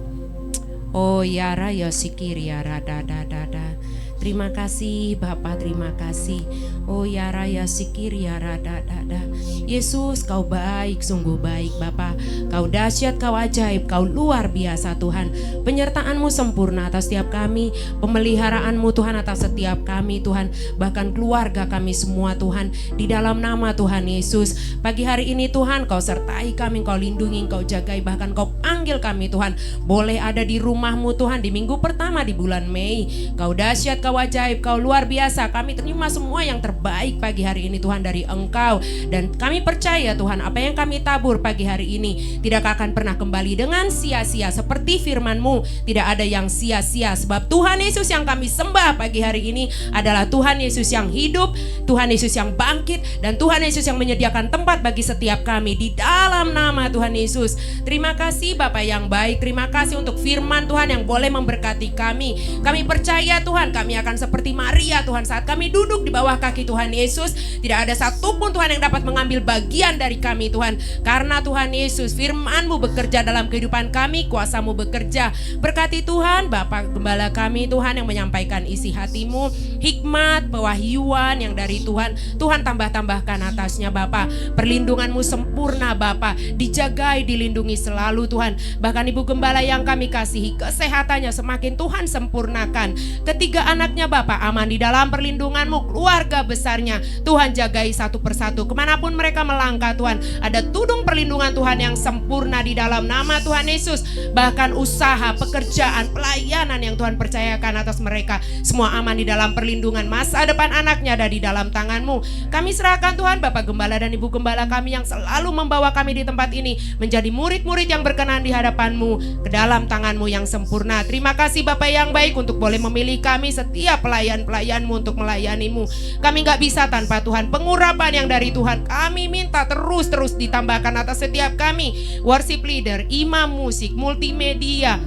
Oh ya raya sikir ya rada da da da. Terima kasih Bapa, terima kasih. Oh ya raya sikir ya rada da da. Yesus, kau baik, sungguh baik Bapa. Kau dahsyat, kau ajaib, kau luar biasa Tuhan. Penyertaan-Mu sempurna atas setiap kami, pemeliharaanmu Tuhan atas setiap kami Tuhan, bahkan keluarga kami semua Tuhan. Di dalam nama Tuhan Yesus, pagi hari ini Tuhan, kau sertai kami, kau lindungi, kau jagai, bahkan kau panggil kami Tuhan. Boleh ada di rumah-Mu Tuhan di minggu pertama di bulan Mei. Kau dahsyat, kau ajaib, kau luar biasa. Kami terima semua yang terbaik pagi hari ini Tuhan dari Engkau. Dan kami percaya Tuhan, apa yang kami tabur pagi hari ini tidak akan pernah kembali dengan sia-sia. Seperti firman-Mu, tidak ada yang sia-sia. Sebab Tuhan Yesus yang kami sembah pagi hari ini adalah Tuhan Yesus yang hidup, Tuhan Yesus yang bangkit, dan Tuhan Yesus yang menyediakan tempat bagi setiap kami di dalam nama Tuhan Yesus. Terima kasih Bapa yang baik, terima kasih untuk firman Tuhan yang boleh memberkati kami. Kami percaya Tuhan, kami akan seperti Maria Tuhan, saat kami duduk di bawah kaki Tuhan Yesus, tidak ada satupun Tuhan yang dapat mengambil bagian dari kami Tuhan. Karena Tuhan Yesus, firman-Mu bekerja dalam kehidupan kami, kuasa-Mu bekerja. Berkati Tuhan Bapak Gembala kami Tuhan yang menyampaikan isi hati-Mu, hikmat, pewahyuan yang dari Tuhan. Tuhan tambah-tambahkan atasnya Bapak. Perlindungan-Mu sempurna Bapak, dijagai, dilindungi selalu Tuhan. Bahkan Ibu Gembala yang kami kasihi, kesehatannya semakin Tuhan sempurnakan. Ketiga anaknya Bapak aman di dalam perlindungan-Mu, keluarga besarnya Tuhan jagai satu persatu. Kemanapun mereka melangkah Tuhan, ada tudung perlindungan Tuhan yang sempurna di dalam nama Tuhan Yesus. Bahkan usaha, pekerjaan, pelayanan yang Tuhan percayakan atas mereka, semua aman di dalam perlindungan. Masa depan anaknya ada di dalam tangan-Mu. Kami serahkan Tuhan Bapak Gembala dan Ibu Gembala kami yang selalu membawa kami di tempat ini menjadi murid-murid yang berkenan di hadapan-Mu, ke dalam tangan-Mu yang sempurna. Terima kasih Bapak yang baik untuk boleh memilih kami setiap pelayan-pelayan-Mu untuk melayani-Mu. Kami gak bisa tanpa Tuhan. Pengurapan yang dari Tuhan kami minta terus ditambahkan atas setiap kami. Worship leader, imam musik, multimedia,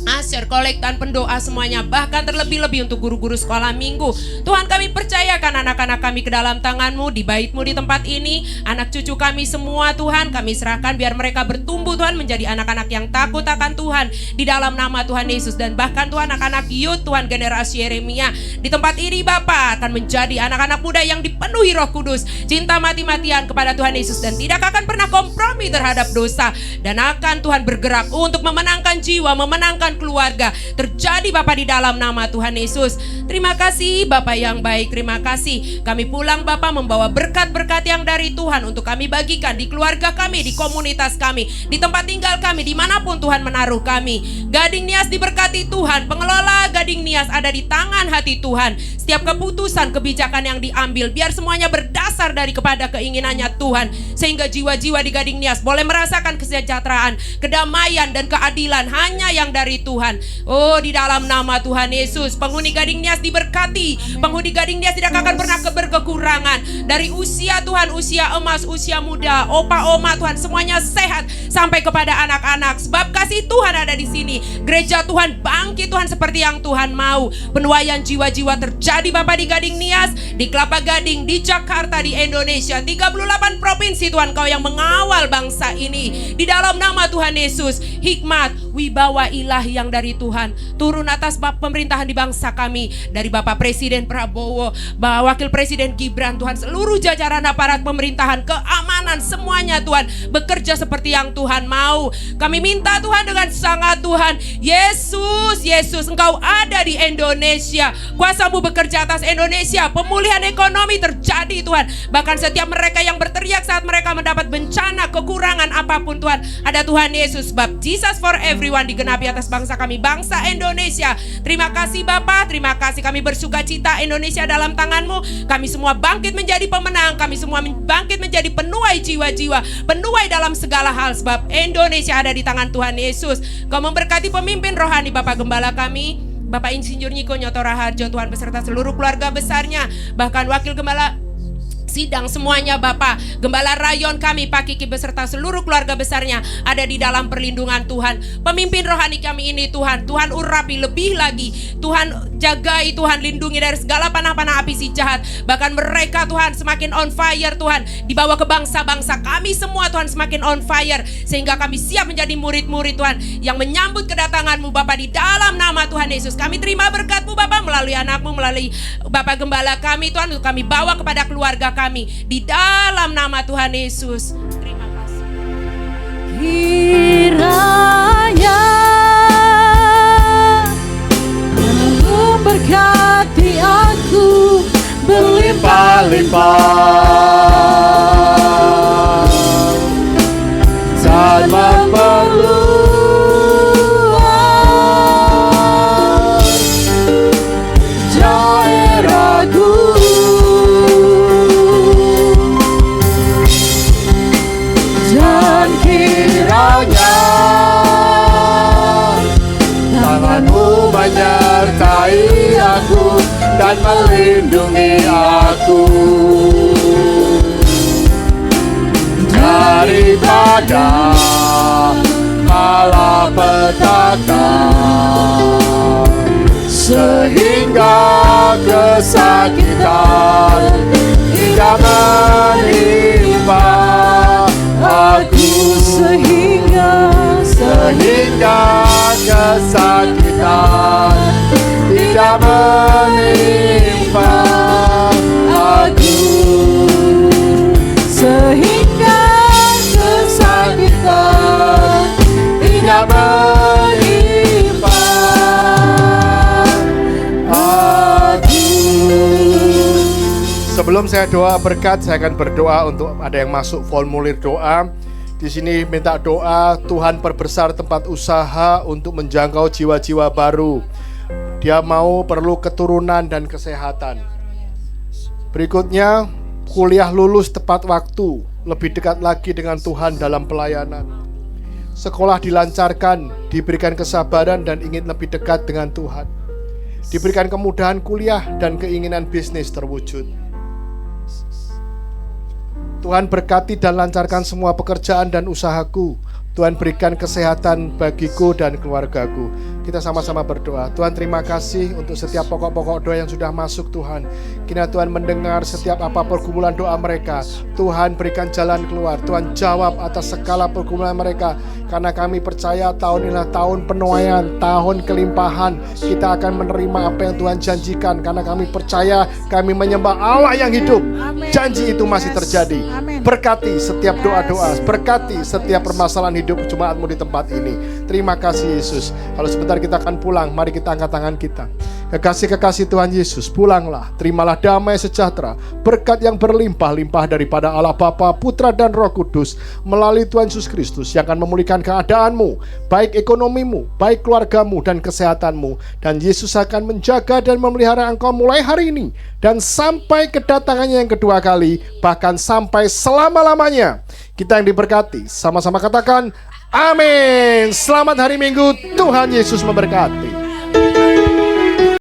Asyar, kolektan, pendoa semuanya, bahkan terlebih-lebih untuk guru-guru sekolah minggu. Tuhan kami percayakan anak-anak kami ke dalam tangan-Mu, di bait-Mu di tempat ini. Anak cucu kami semua Tuhan kami serahkan, biar mereka bertumbuh Tuhan menjadi anak-anak yang takut akan Tuhan di dalam nama Tuhan Yesus. Dan bahkan Tuhan anak-anak youth Tuhan generasi Yeremia di tempat ini Bapa akan menjadi anak-anak muda yang dipenuhi Roh Kudus, cinta mati-matian kepada Tuhan Yesus, dan tidak akan pernah kompromi terhadap dosa, dan akan Tuhan bergerak untuk memenangkan jiwa, memenangkan keluarga. Terjadi Bapak di dalam nama Tuhan Yesus. Terima kasih Bapak yang baik, terima kasih. Kami pulang Bapak membawa berkat-berkat yang dari Tuhan untuk kami bagikan di keluarga kami, di komunitas kami, di tempat tinggal kami, dimanapun Tuhan menaruh kami. Gading Nias diberkati Tuhan, pengelola Gading Nias ada di tangan hati Tuhan. Setiap keputusan, kebijakan yang diambil, biar semuanya berdasar dari kepada keinginannya Tuhan, sehingga jiwa-jiwa di Gading Nias boleh merasakan kesejahteraan, kedamaian dan keadilan hanya yang dari Tuhan. Oh, di dalam nama Tuhan Yesus, penghuni Gading Nias diberkati. Penghuni Gading Nias tidak akan pernah berkekurangan. Dari usia Tuhan, usia emas, usia muda, opa, oma Tuhan, semuanya sehat sampai kepada anak-anak. Sebab kasih Tuhan ada di sini. Gereja Tuhan bangkit Tuhan seperti yang Tuhan mau. Penuaian jiwa-jiwa terjadi Bapak di Gading Nias, di Kelapa Gading, di Jakarta, di Indonesia, 38 provinsi Tuhan, Kau yang mengawal bangsa ini. Di dalam nama Tuhan Yesus, hikmat, wibawa ilahi yang dari Tuhan turun atas pemerintahan di bangsa kami, dari Bapak Presiden Prabowo, Bapak Wakil Presiden Gibran Tuhan, seluruh jajaran aparat pemerintahan, keamanan, semuanya Tuhan bekerja seperti yang Tuhan mau. Kami minta Tuhan dengan sangat Tuhan, Yesus, Engkau ada di Indonesia, kuasa-Mu bekerja atas Indonesia, pemulihan ekonomi terjadi Tuhan. Bahkan setiap mereka yang berteriak saat mereka mendapat bencana, kekurangan apapun Tuhan, ada Tuhan Yesus. Sebab Jesus for everyone digenapi atas bangsa kami, bangsa Indonesia. Terima kasih Bapa, terima kasih. Kami bersuka cita, Indonesia dalam tangan-Mu. Kami semua bangkit menjadi pemenang, kami semua bangkit menjadi penuai jiwa-jiwa, penuai dalam segala hal, sebab Indonesia ada di tangan Tuhan Yesus. Kau memberkati pemimpin rohani Bapak Gembala kami, Bapak Insinyur Niko Nyoto Raharjo Tuhan, beserta seluruh keluarga besarnya, bahkan Wakil Gembala sidang semuanya Bapak, Gembala Rayon kami Pak Kiki beserta seluruh keluarga besarnya ada di dalam perlindungan Tuhan. Pemimpin rohani kami ini Tuhan urapi lebih lagi, Tuhan jagai, Tuhan lindungi dari segala panah-panah api si jahat. Bahkan mereka Tuhan semakin on fire Tuhan, dibawa ke bangsa-bangsa kami semua Tuhan semakin on fire, sehingga kami siap menjadi murid-murid Tuhan yang menyambut kedatangan-Mu Bapak di dalam nama Tuhan Yesus. Kami terima berkat-Mu Bapak melalui anak-Mu, melalui Bapak Gembala kami Tuhan, untuk kami bawa kepada keluarga kami di dalam nama Tuhan Yesus. Terima kasih. Kiranya Mu berkati aku berlimpah-limpah tanpa perlu tangan-Mu menyertai aku dan melindungi aku daripada malapetaka. sehingga kesakitan tidak menimpa aku, sehingga kesakitan tidak menimpa aku, sehingga kesakitan tidak menimpa aku. Sebelum saya doa berkat, saya akan berdoa untuk ada yang masuk formulir doa. Di sini minta doa, Tuhan perbesar tempat usaha untuk menjangkau jiwa-jiwa baru. Dia mau perlu keturunan dan kesehatan. Berikutnya, kuliah lulus tepat waktu, lebih dekat lagi dengan Tuhan dalam pelayanan. Sekolah dilancarkan, diberikan kesabaran dan ingin lebih dekat dengan Tuhan. Diberikan kemudahan kuliah dan keinginan bisnis terwujud. Tuhan berkati dan lancarkan semua pekerjaan dan usahaku. Tuhan berikan kesehatan bagiku dan keluargaku. Kita sama-sama berdoa. Tuhan, terima kasih untuk setiap pokok-pokok doa yang sudah masuk, Tuhan. Kiranya Tuhan mendengar setiap apa pergumulan doa mereka. Tuhan berikan jalan keluar. Tuhan jawab atas segala pergumulan mereka. Karena kami percaya tahun inilah tahun penuaian, tahun kelimpahan. Kita akan menerima apa yang Tuhan janjikan. Karena kami percaya, kami menyembah Allah yang hidup. Janji itu masih terjadi. Berkati setiap doa-doa, berkati setiap permasalahan hidup jemaatmu di tempat ini. Terima kasih Yesus. Kalau sebentar kita akan pulang, mari kita angkat tangan kita. Kekasih-kekasih Tuhan Yesus, pulanglah, terimalah damai sejahtera, berkat yang berlimpah-limpah daripada Allah Bapa, Putra dan Roh Kudus melalui Tuhan Yesus Kristus yang akan memulihkan keadaanmu, baik ekonomimu, baik keluargamu dan kesehatanmu. Dan Yesus akan menjaga dan memelihara engkau mulai hari ini dan sampai kedatangannya yang kedua kali, bahkan sampai selama-lamanya. Kita yang diberkati, sama-sama katakan amin. Selamat hari Minggu, Tuhan Yesus memberkati.